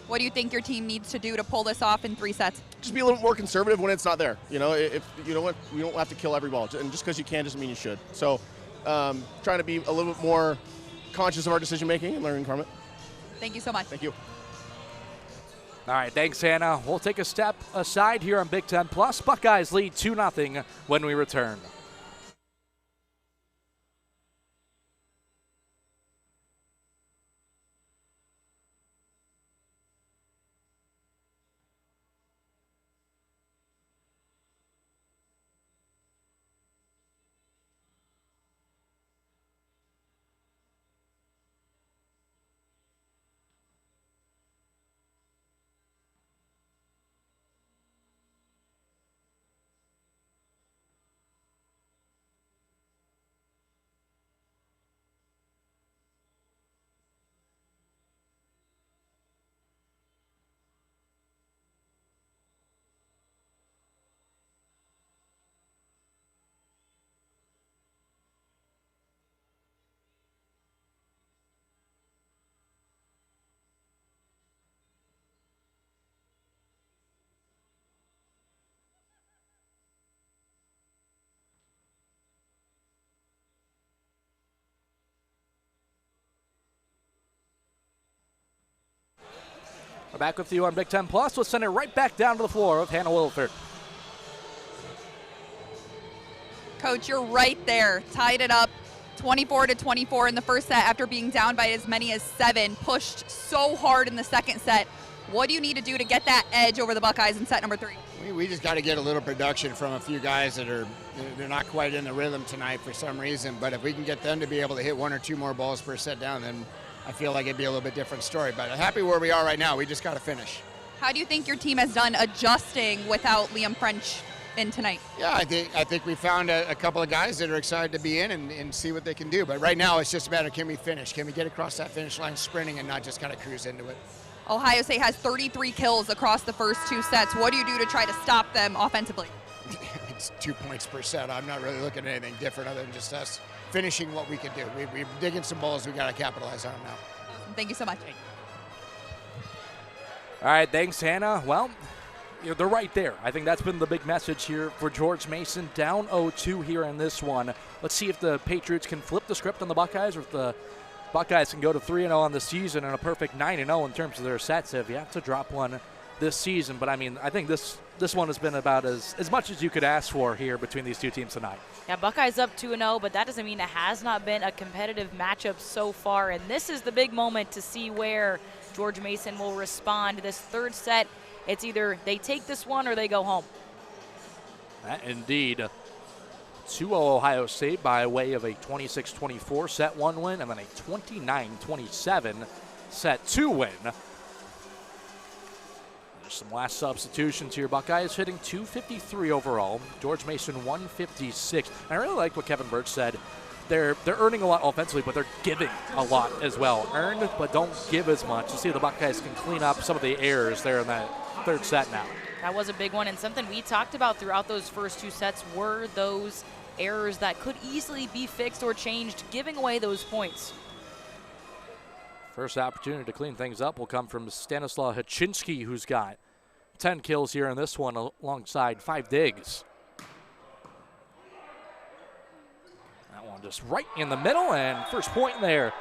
What do you think your team needs to do to pull this off in 3 sets? Just be a little more conservative when it's not there. If you know what, we don't have to kill every ball. And just because you can doesn't mean you should. So trying to be a little bit more conscious of our decision making and learning from it. Thank you so much. Thank you. All right, thanks, Hannah. We'll take a step aside here on Big Ten Plus. Buckeyes lead 2-0 when we return. We're back with you on Big Ten Plus. We'll send it right back down to the floor with Hannah Wilford. Coach, you're right there. Tied it up 24-24 in the first set after being down by as many as 7. Pushed so hard in the second set. What do you need to do to get that edge over the Buckeyes in set number 3? We just got to get a little production from a few guys they're not quite in the rhythm tonight for some reason. But if we can get them to be able to hit 1 or 2 more balls per set down, then I feel like it'd be a little bit different story. But I'm happy where we are right now. We just got to finish. How do you think your team has done adjusting without Liam French in tonight? Yeah, I think we found a couple of guys that are excited to be in and see what they can do. But right now it's just a matter of can we finish? Can we get across that finish line sprinting and not just kind of cruise into it? Ohio State has 33 kills across the first 2 sets. What do you do to try to stop them offensively? It's 2 points per set. I'm not really looking at anything different other than just us finishing what we can do. We're digging some balls. We got to capitalize on them now. Thank you so much. All right, thanks, Hannah. Well, they're right there. I think that's been the big message here for George Mason. Down 0-2 here in this one. Let's see if the Patriots can flip the script on the Buckeyes, or if the Buckeyes can go to 3-0 on the season and a perfect 9-0 in terms of their sets if you have to drop one this season. But, I mean, I think this one has been about as much as you could ask for here between these two teams tonight. Yeah, Buckeyes up 2-0, but that doesn't mean it has not been a competitive matchup so far. And this is the big moment to see where George Mason will respond to this third set. It's either they take this one or they go home. Indeed. 2-0 Ohio State by way of a 26-24 set 1 win and then a 29-27 set 2 win. There's some last substitutions here. Buckeyes hitting 253 overall. George Mason 156. And I really like what Kevin Birch said. They're earning a lot offensively, but they're giving a lot as well. Earned, but don't give as much. To see if the Buckeyes can clean up some of the errors there in that third set now. That was a big one, and something we talked about throughout those first 2 sets were those errors that could easily be fixed or changed, giving away those points. First opportunity to clean things up will come from Stanislaw Haczynski, who's got 10 kills here in this one alongside 5 digs. That one just right in the middle, and first point there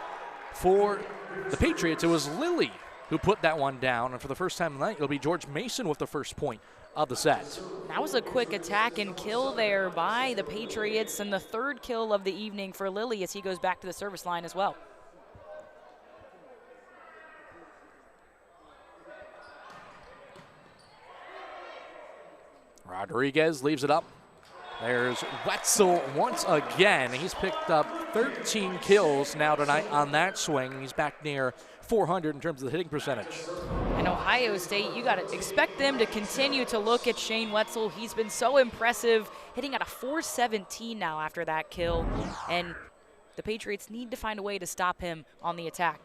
for the Patriots. It was Lilly who put that one down, and for the first time tonight, it'll be George Mason with the first point of the set. That was a quick attack and kill there by the Patriots, and the third kill of the evening for Lilly as he goes back to the service line as well. Rodriguez leaves it up. There's Wetzel once again. He's picked up 13 kills now tonight on that swing. He's back near 400 in terms of the hitting percentage. And Ohio State, you got to expect them to continue to look at Shane Wetzel. He's been so impressive, hitting at a 417 now after that kill. And the Patriots need to find a way to stop him on the attack.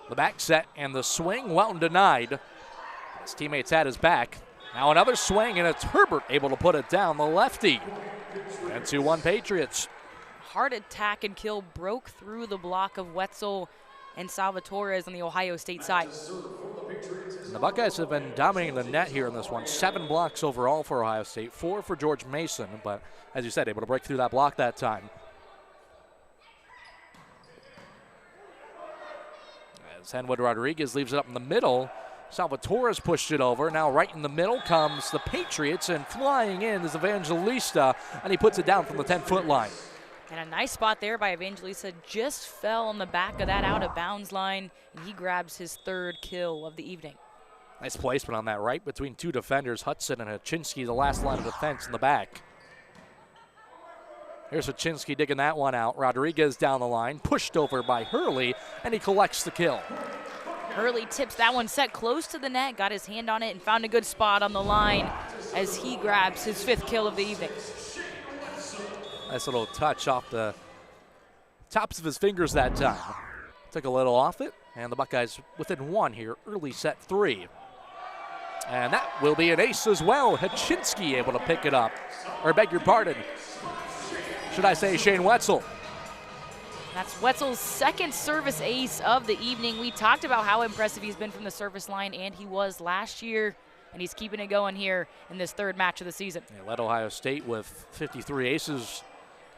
The back set and the swing, well denied. His teammates had his back. Now another swing, and it's Herbert able to put it down, the lefty. And 2-1 Patriots. Hard attack and kill broke through the block of Wetzel and Salvatore on the Ohio State side. And the Buckeyes have been dominating the net here in this one. 7 blocks overall for Ohio State, 4 for George Mason, but as you said, able to break through that block that time. As Henwood Rodriguez leaves it up in the middle, Salvatore's pushed it over. Now right in the middle comes the Patriots, and flying in is Evangelista, and he puts it down from the 10-foot line. And a nice spot there by Evangelista. Just fell on the back of that out-of-bounds line, and he grabs his 3rd kill of the evening. Nice placement on that right between 2 defenders, Hudson and Haczynski, the last line of defense in the back. Here's Haczynski digging that one out. Rodriguez down the line, pushed over by Hurley, and he collects the kill. Hurley tips that one set close to the net, got his hand on it, and found a good spot on the line as he grabs his 5th kill of the evening. Nice little touch off the tops of his fingers that time. Took a little off it, and the Buckeyes within 1 here, early set 3. And that will be an ace as well. Haczynski able to pick it up. Or beg your pardon. Should I say Shane Wetzel? That's Wetzel's 2nd service ace of the evening. We talked about how impressive he's been from the service line, and he was last year, and he's keeping it going here in this 3rd match of the season. He led Ohio State with 53 aces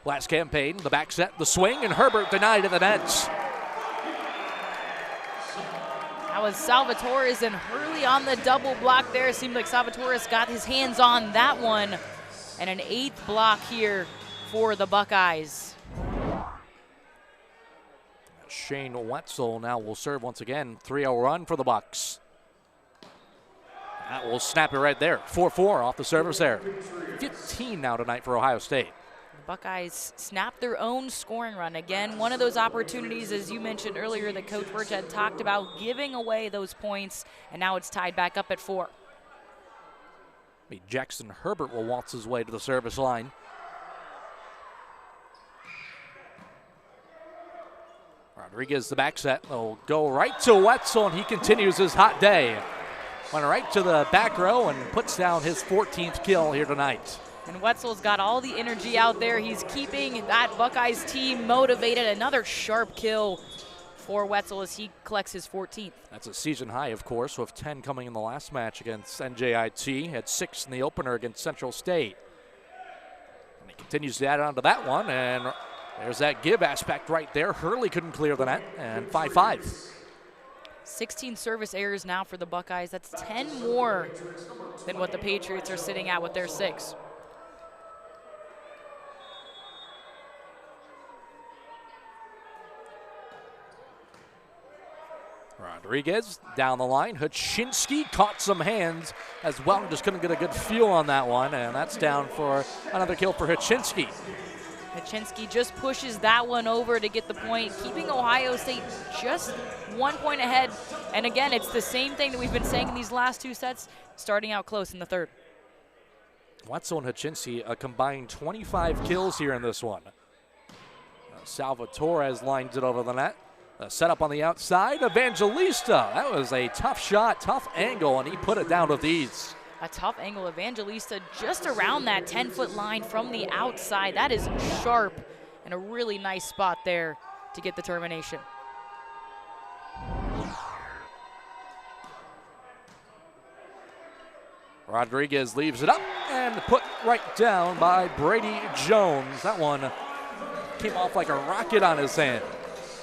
last campaign. The back set, the swing, and Herbert denied at the nets. was Salvatores and Hurley on the double block there. It seemed like Salvatores got his hands on that one. And an 8th block here for the Buckeyes. Shane Wetzel now will serve once again. 3-0 run for the Bucks. That will snap it right there. 4-4 off the service there. 15 now tonight for Ohio State. The Buckeyes snapped their own scoring run. Again, one of those opportunities, as you mentioned earlier, that Coach Birch had talked about, giving away those points, and now it's tied back up at 4. Jackson Herbert will waltz his way to the service line. Rodriguez, the back set, will go right to Wetzel, and he continues his hot day. Went right to the back row and puts down his 14th kill here tonight. And Wetzel's got all the energy out there. He's keeping that Buckeyes team motivated. Another sharp kill for Wetzel as he collects his 14th. That's a season high, of course, with 10 coming in the last match against NJIT. Had 6 in the opener against Central State. And he continues to add on to that one, and there's that give aspect right there. Hurley couldn't clear the net, and 5-5. 16 service errors now for the Buckeyes. That's 10 more than what the Patriots are sitting at with their 6. Rodriguez down the line. Haczynski caught some hands as well. Just couldn't get a good feel on that one, and that's down for another kill for Haczynski. Haczynski just pushes that one over to get the point, keeping Ohio State just 1 point ahead. And again, it's the same thing that we've been saying in these last 2 sets, starting out close in the 3rd. Wetzel and Haczynski a combined 25 kills here in this one. Salvatores lines it over the net. Set up on the outside. Evangelista. That was a tough shot, tough angle, and he put it down with ease. A tough angle. Evangelista just around that 10-foot line from the outside. That is sharp and a really nice spot there to get the termination. Rodriguez leaves it up and put right down by Brady Jones. That one came off like a rocket on his hand.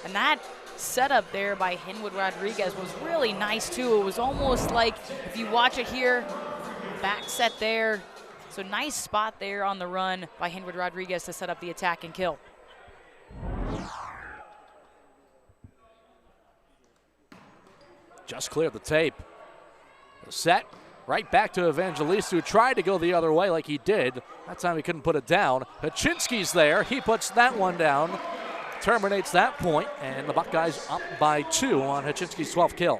And that setup there by Henwood Rodriguez was really nice too. It was almost like, if you watch it here, back set there. So nice spot there on the run by Henwood Rodriguez to set up the attack and kill. Just cleared the tape. The set right back to Evangelista, who tried to go the other way like he did. That time he couldn't put it down. Haczynski's there. He puts that one down. Terminates that point, and the Buckeyes up by 2 on Haczynski's 12th kill.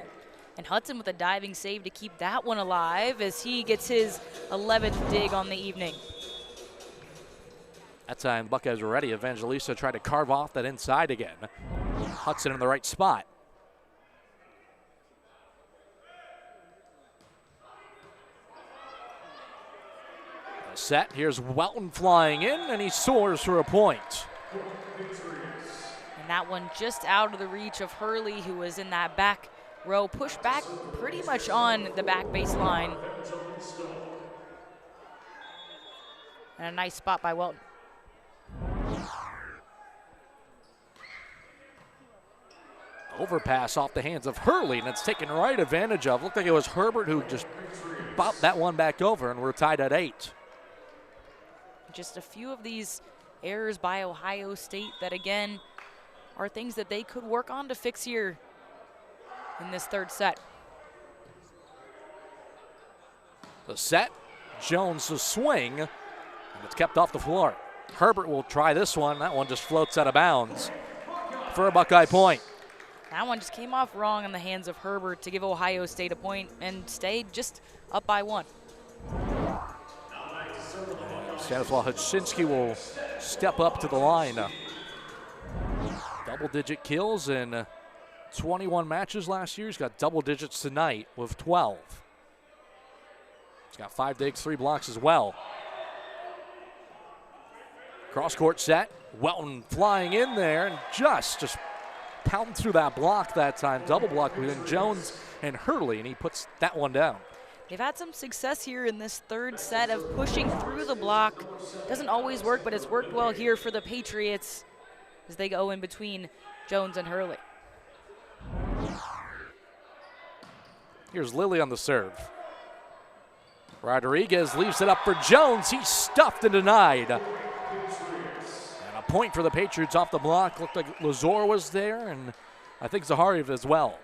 And Hudson with a diving save to keep that one alive as he gets his 11th dig on the evening. That time the Buckeyes were ready. Evangelista tried to carve off that inside again. Hudson in the right spot. The set, here's Welton flying in, and he soars for a point. And that one just out of the reach of Hurley, who was in that back row, pushed back pretty much on the back baseline. And a nice spot by Welton. Overpass off the hands of Hurley, and it's taken right advantage of. Looked like it was Herbert who just bopped that one back over, and we're tied at 8. Just a few of these errors by Ohio State that, again, are things that they could work on to fix here in this 3rd set. The set, Jones to swing, and it's kept off the floor. Herbert will try this one. That one just floats out of bounds for a Buckeye point. That one just came off wrong in the hands of Herbert to give Ohio State a point and stayed just up by 1. Stanislaw Haczynski will step up to the line. Double-digit kills in 21 matches last year. He's got double digits tonight with 12. He's got 5 digs, 3 blocks as well. Cross-court set. Welton flying in there and just pounding through that block that time. Double block between Jones and Hurley, and he puts that one down. They've had some success here in this 3rd set of pushing through the block. Doesn't always work, but it's worked well here for the Patriots as they go in between Jones and Hurley. Here's Lilly on the serve. Rodriguez leaves it up for Jones. He's stuffed and denied. And a point for the Patriots off the block. Looked like Lazor was there, and I think Zaharev as well.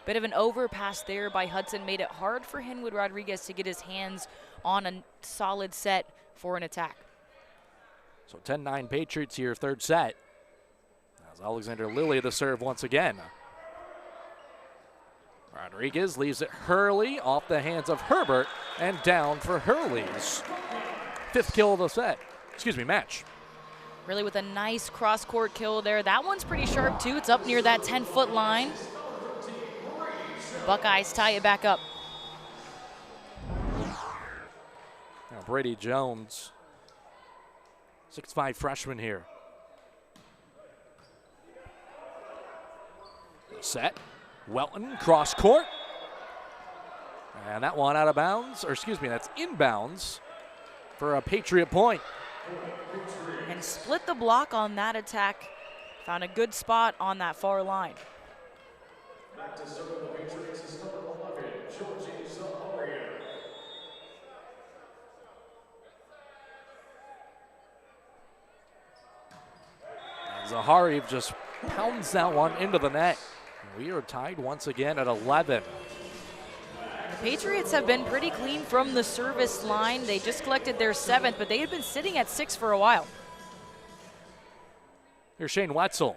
Bit of an overpass there by Hudson made it hard for Henwood Rodriguez to get his hands on a solid set for an attack. So 10-9 Patriots here, third set. As Alexander Lilly the serve once again. Rodriguez leaves it Hurley off the hands of Herbert and down for Hurley's fifth kill of the set. Match. Really with a nice cross-court kill there. That one's pretty sharp too. It's up near that 10-foot line. Buckeyes tie it back up. Now Brady Jones, 6'5" freshman here. Set. Welton, cross court. And that one out of bounds, or that's inbounds for a Patriot point. And split the block on that attack. Found a good spot on that far line. Back to serve the Patriots is number 11, Georgie Zaharev. Zaharev just pounds that one into the net. We are tied once again at 11. The Patriots have been pretty clean from the service line. They just collected their 7th, but they had been sitting at 6 for a while. Here's Shane Wetzel.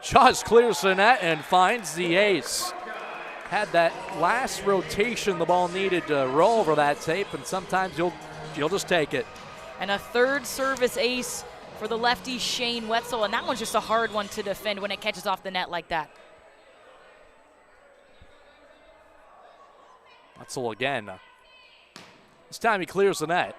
Just clears the net and finds the ace. Had that last rotation the ball needed to roll over that tape, and sometimes you'll just take it. And a third service ace for the lefty Shane Wetzel, and that one's just a hard one to defend when it catches off the net like that. Wetzel again. This time he clears the net.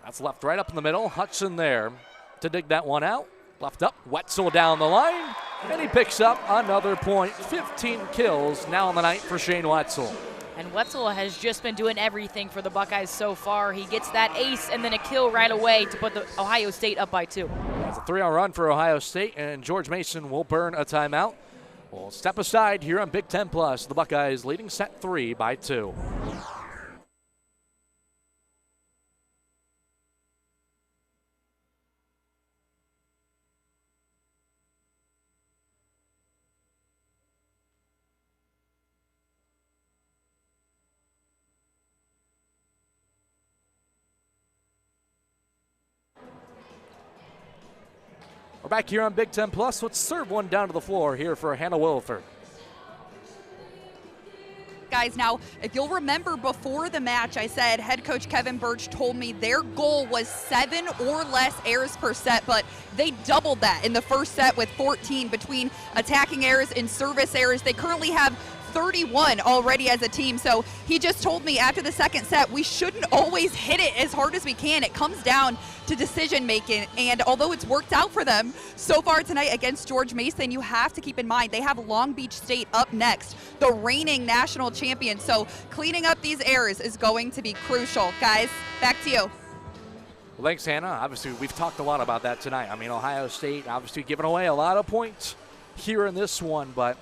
That's left right up in the middle. Hudson there to dig that one out. Left up, Wetzel down the line, and he picks up another point. 15 kills now on the night for Shane Wetzel. And Wetzel has just been doing everything for the Buckeyes so far. He gets that ace and then a kill right away to put the Ohio State up by 2. It's a 3-0 run for Ohio State, and George Mason will burn a timeout. We'll step aside here on Big Ten Plus. The Buckeyes leading set 3 by 2. We're back here on Big Ten Plus. Let's serve one down to the floor here for Hannah Williford. Guys, now, if you'll remember before the match, I said head coach Kevin Birch told me their goal was 7 or less errors per set, but they doubled that in the first set with 14 between attacking errors and service errors. They currently have 31 already as a team. So he just told me after the second set, we shouldn't always hit it as hard as we can. It comes down to decision making. And although it's worked out for them so far tonight against George Mason, you have to keep in mind they have Long Beach State up next, the reigning national champion. So cleaning up these errors is going to be crucial. Guys, back to you. Well, thanks, Hannah. Obviously, we've talked a lot about that tonight. I mean, Ohio State obviously giving away a lot of points here in this one, but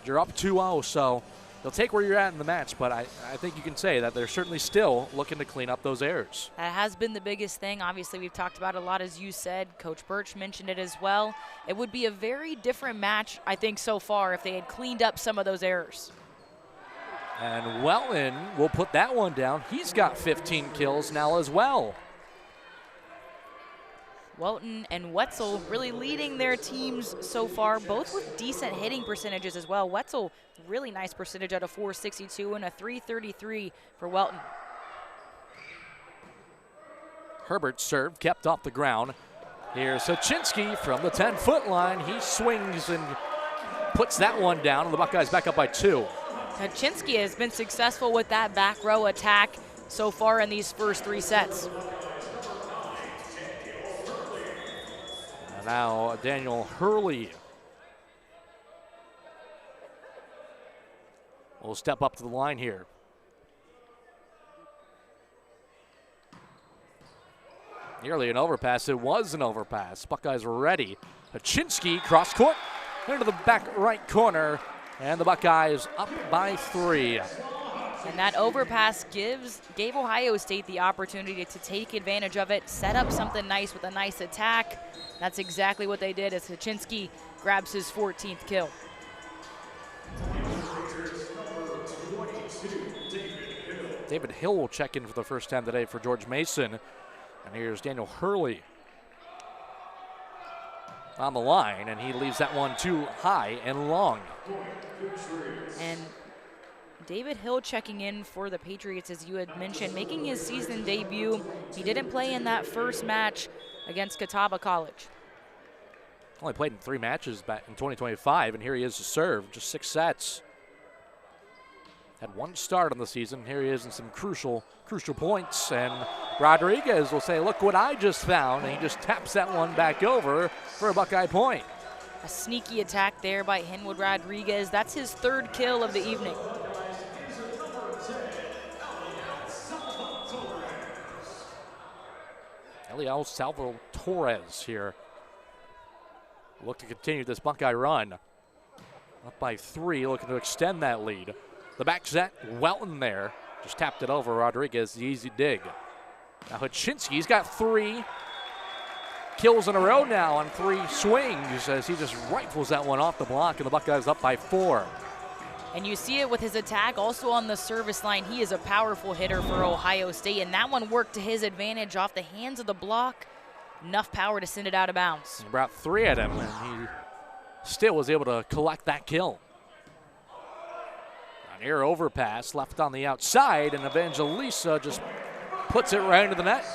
you're up 2-0, so they'll take where you're at in the match, but I think you can say that they're certainly still looking to clean up those errors. That has been the biggest thing. Obviously, we've talked about it a lot, as you said. Coach Birch mentioned it as well. It would be a very different match, I think, so far if they had cleaned up some of those errors. And Welton will put that one down. He's got 15 kills now as well. Welton and Wetzel really leading their teams so far, both with decent hitting percentages as well. Wetzel, really nice percentage at a .462 and a .333 for Welton. Herbert's serve kept off the ground. Here's Hachinsky from the 10-foot line. He swings and puts that one down, and the Buckeyes back up by 2. Hachinsky has been successful with that back row attack so far in these first 3 sets. Now Daniel Hurley will step up to the line here. Nearly an overpass. It was an overpass. Buckeyes were ready. Hachinsky cross court into the back right corner. And the Buckeyes up by 3. And that overpass gave Ohio State the opportunity to take advantage of it, set up something nice with a nice attack. That's exactly what they did as Haczynski grabs his 14th kill. David Hill will check in for the first time today for George Mason. And here's Daniel Hurley on the line, and he leaves that one too high and long. And David Hill checking in for the Patriots, as you had mentioned, making his season debut. He didn't play in that first match against Catawba College. Only played in 3 matches back in 2025, and here he is to serve, just 6 sets. Had 1 start on the season. Here he is in some crucial points, and Rodriguez will say, look what I just found, and he just taps that one back over for a Buckeye point. A sneaky attack there by Henwood Rodriguez. That's his 3rd kill of the evening. Eliel Salvo Torres here. Look to continue this Buckeye run. Up by 3, looking to extend that lead. The back set, Welton there. Just tapped it over Rodriguez, the easy dig. Now Haczynski's got 3 kills in a row now on 3 swings as he just rifles that one off the block, and the Buckeyes up by 4. And you see it with his attack also on the service line. He is a powerful hitter for Ohio State, and that one worked to his advantage off the hands of the block. Enough power to send it out of bounds. He brought 3 at him, and he still was able to collect that kill. An air overpass left on the outside, and Evangelista just puts it right into the net.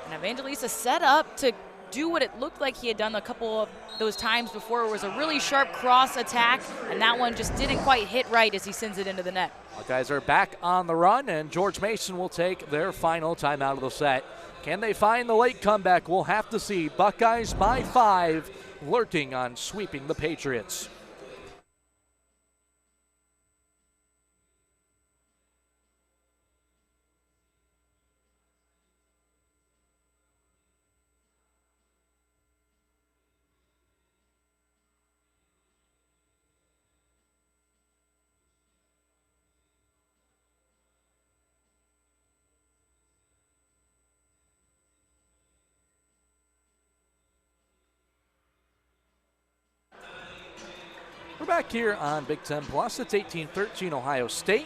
And Evangelista set up to do what it looked like he had done a couple of those times before. It was a really sharp cross attack, and that one just didn't quite hit right as he sends it into the net. Buckeyes are back on the run, and George Mason will take their final timeout of the set. Can they find the late comeback? We'll have to see. Buckeyes by 5, lurking on sweeping the Patriots. We're back here on Big Ten Plus. It's 18-13 Ohio State.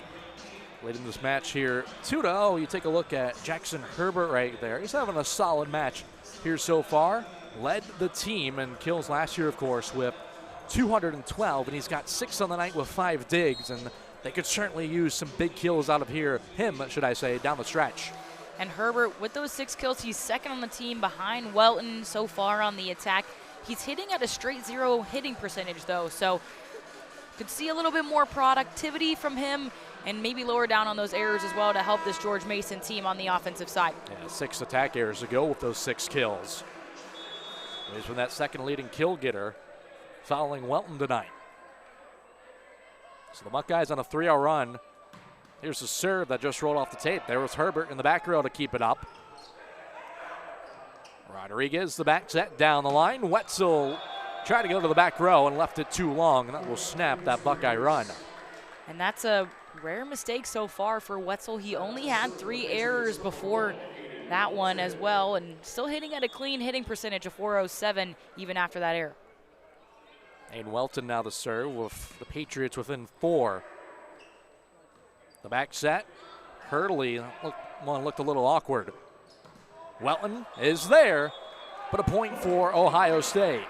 Leading this match here 2-0. You take a look at Jackson Herbert right there. He's having a solid match here so far. Led the team in kills last year, of course, with 212, and he's got 6 on the night with 5 digs, and they could certainly use some big kills out of him, should I say, down the stretch. And Herbert, with those 6 kills, he's second on the team behind Welton so far on the attack. He's hitting at a straight 0 hitting percentage, though, so could see a little bit more productivity from him and maybe lower down on those errors as well to help this George Mason team on the offensive side. Yeah, 6 attack errors to go with those 6 kills. He's been that second leading kill getter following Welton tonight. So the Buckeyes on a 3-0 run. Here's the serve that just rolled off the tape. There was Herbert in the back row to keep it up. Rodriguez, the back set down the line. Wetzel tried to go to the back row and left it too long, and that will snap that Buckeye run. And that's a rare mistake so far for Wetzel. He only had 3 errors before that one as well, and still hitting at a clean hitting percentage of .407 even after that error. And Welton now the serve with the Patriots within 4. The back set, Hurley looked a little awkward. Welton is there, but a point for Ohio State.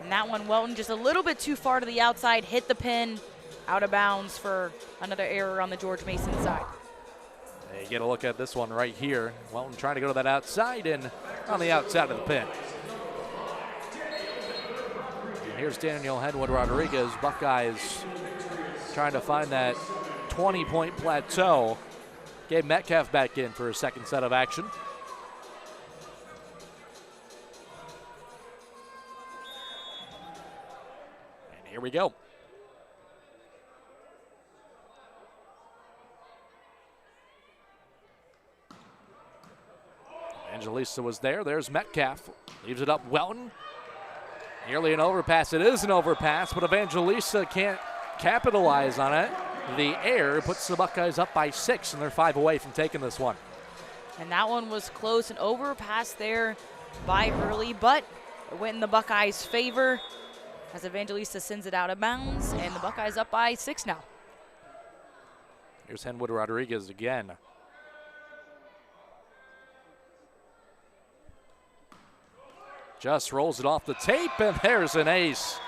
And that one, Welton just a little bit too far to the outside, hit the pin, out of bounds for another error on the George Mason side. You get a look at this one right here. Welton trying to go to that outside and on the outside of the pin. And here's Daniel Henwood Rodriguez. Buckeyes trying to find that 20-point plateau. Gabe Metcalf back in for a second set of action. And here we go. Evangelista was there. There's Metcalf. Leaves it up Welton. Nearly an overpass. It is an overpass, but Evangelista can't capitalize on it. The air puts the Buckeyes up by 6, and they're 5 away from taking this one. And that one was close, an overpass there by Hurley, but it went in the Buckeyes' favor as Evangelista sends it out of bounds, and the Buckeyes up by 6 now. Here's Henwood Rodriguez again. Just rolls it off the tape, and there's an ace.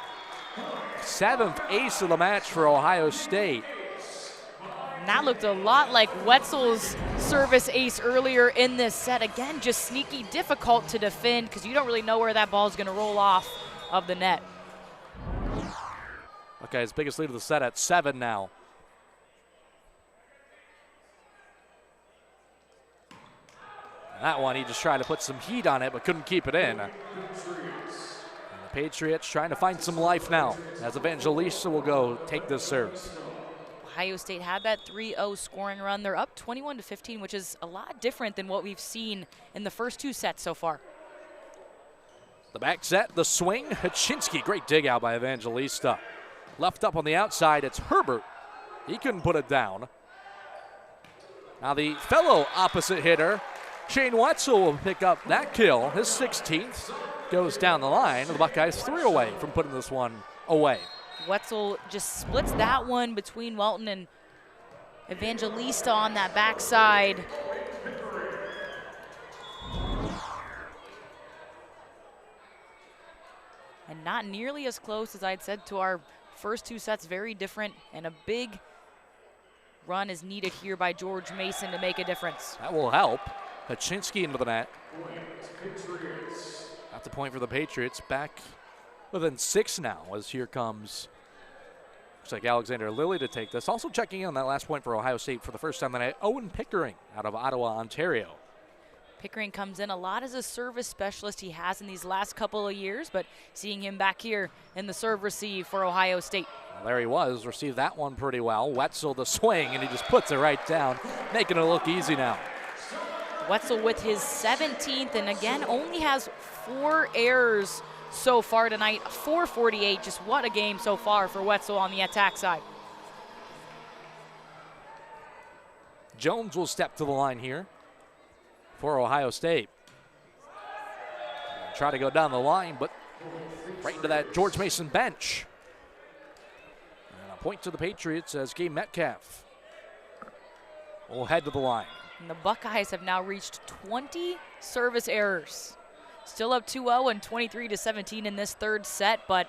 7th ace of the match for Ohio State. And that looked a lot like Wetzel's service ace earlier in this set. Again, just sneaky, difficult to defend because you don't really know where that ball is going to roll off of the net. Okay, his biggest lead of the set at 7 now. That one, he just tried to put some heat on it, but couldn't keep it in. And the Patriots trying to find some life now, as Evangelista will go take this serve. Ohio State had that 3-0 scoring run. They're up 21-15, which is a lot different than what we've seen in the first 2 sets so far. The back set, the swing, Haczynski, great dig out by Evangelista. Left up on the outside, it's Herbert. He couldn't put it down. Now the fellow opposite hitter, Shane Wetzel, will pick up that kill. His 16th goes down the line. The Buckeyes 3 away from putting this one away. Wetzel just splits that one between Welton and Evangelista on that backside. And not nearly as close as I'd said to our first 2 sets. Very different, and a big run is needed here by George Mason to make a difference. That will help. Haczynski into the net. At the point for the Patriots, back within 6 now as here comes, looks like Alexander Lilly to take this. Also checking in on that last point for Ohio State for the first time tonight, Owen Pickering out of Ottawa, Ontario. Pickering comes in a lot as a service specialist. He has in these last couple of years, but seeing him back here in the serve receive for Ohio State. Well, there he was, received that one pretty well. Wetzel the swing, and he just puts it right down, making it look easy now. Wetzel with his 17th, and again, only has 4 errors so far tonight. 448, just what a game so far for Wetzel on the attack side. Jones will step to the line here for Ohio State. Try to go down the line, but right into that George Mason bench. And a point to the Patriots as Gabe Metcalf will head to the line. And the Buckeyes have now reached 20 service errors. Still up 2-0 and 23-17 in this 3rd set, but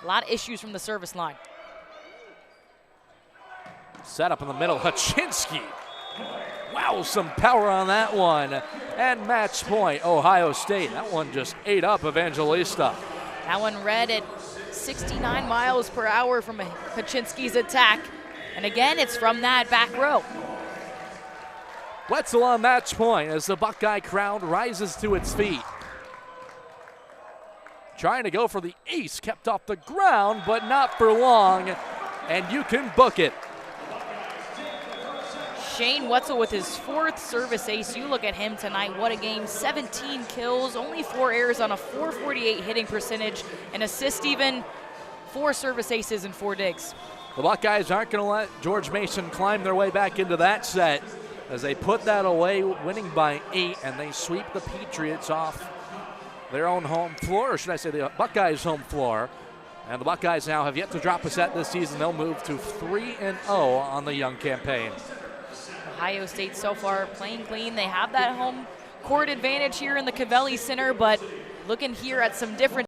a lot of issues from the service line. Set up in the middle, Haczynski. Wow, some power on that one. And match point, Ohio State. That one just ate up Evangelista. That one read at 69 miles per hour from Haczynski's attack. And again, it's from that back row. Wetzel on match point as the Buckeye crowd rises to its feet. Trying to go for the ace, kept off the ground, but not for long. And you can book it. Shane Wetzel with his 4th service ace. You look at him tonight, what a game. 17 kills, only 4 errors on a 448 hitting percentage, and assist even 4 service aces and 4 digs. The Buckeyes aren't going to let George Mason climb their way back into that set as they put that away, winning by 8, and they sweep the Patriots off their own home floor, or should I say the Buckeyes' home floor. And the Buckeyes now have yet to drop a set this season. They'll move to 3-0 on the young campaign. Ohio State so far playing clean. They have that home court advantage here in the Covelli Center, but looking here at some different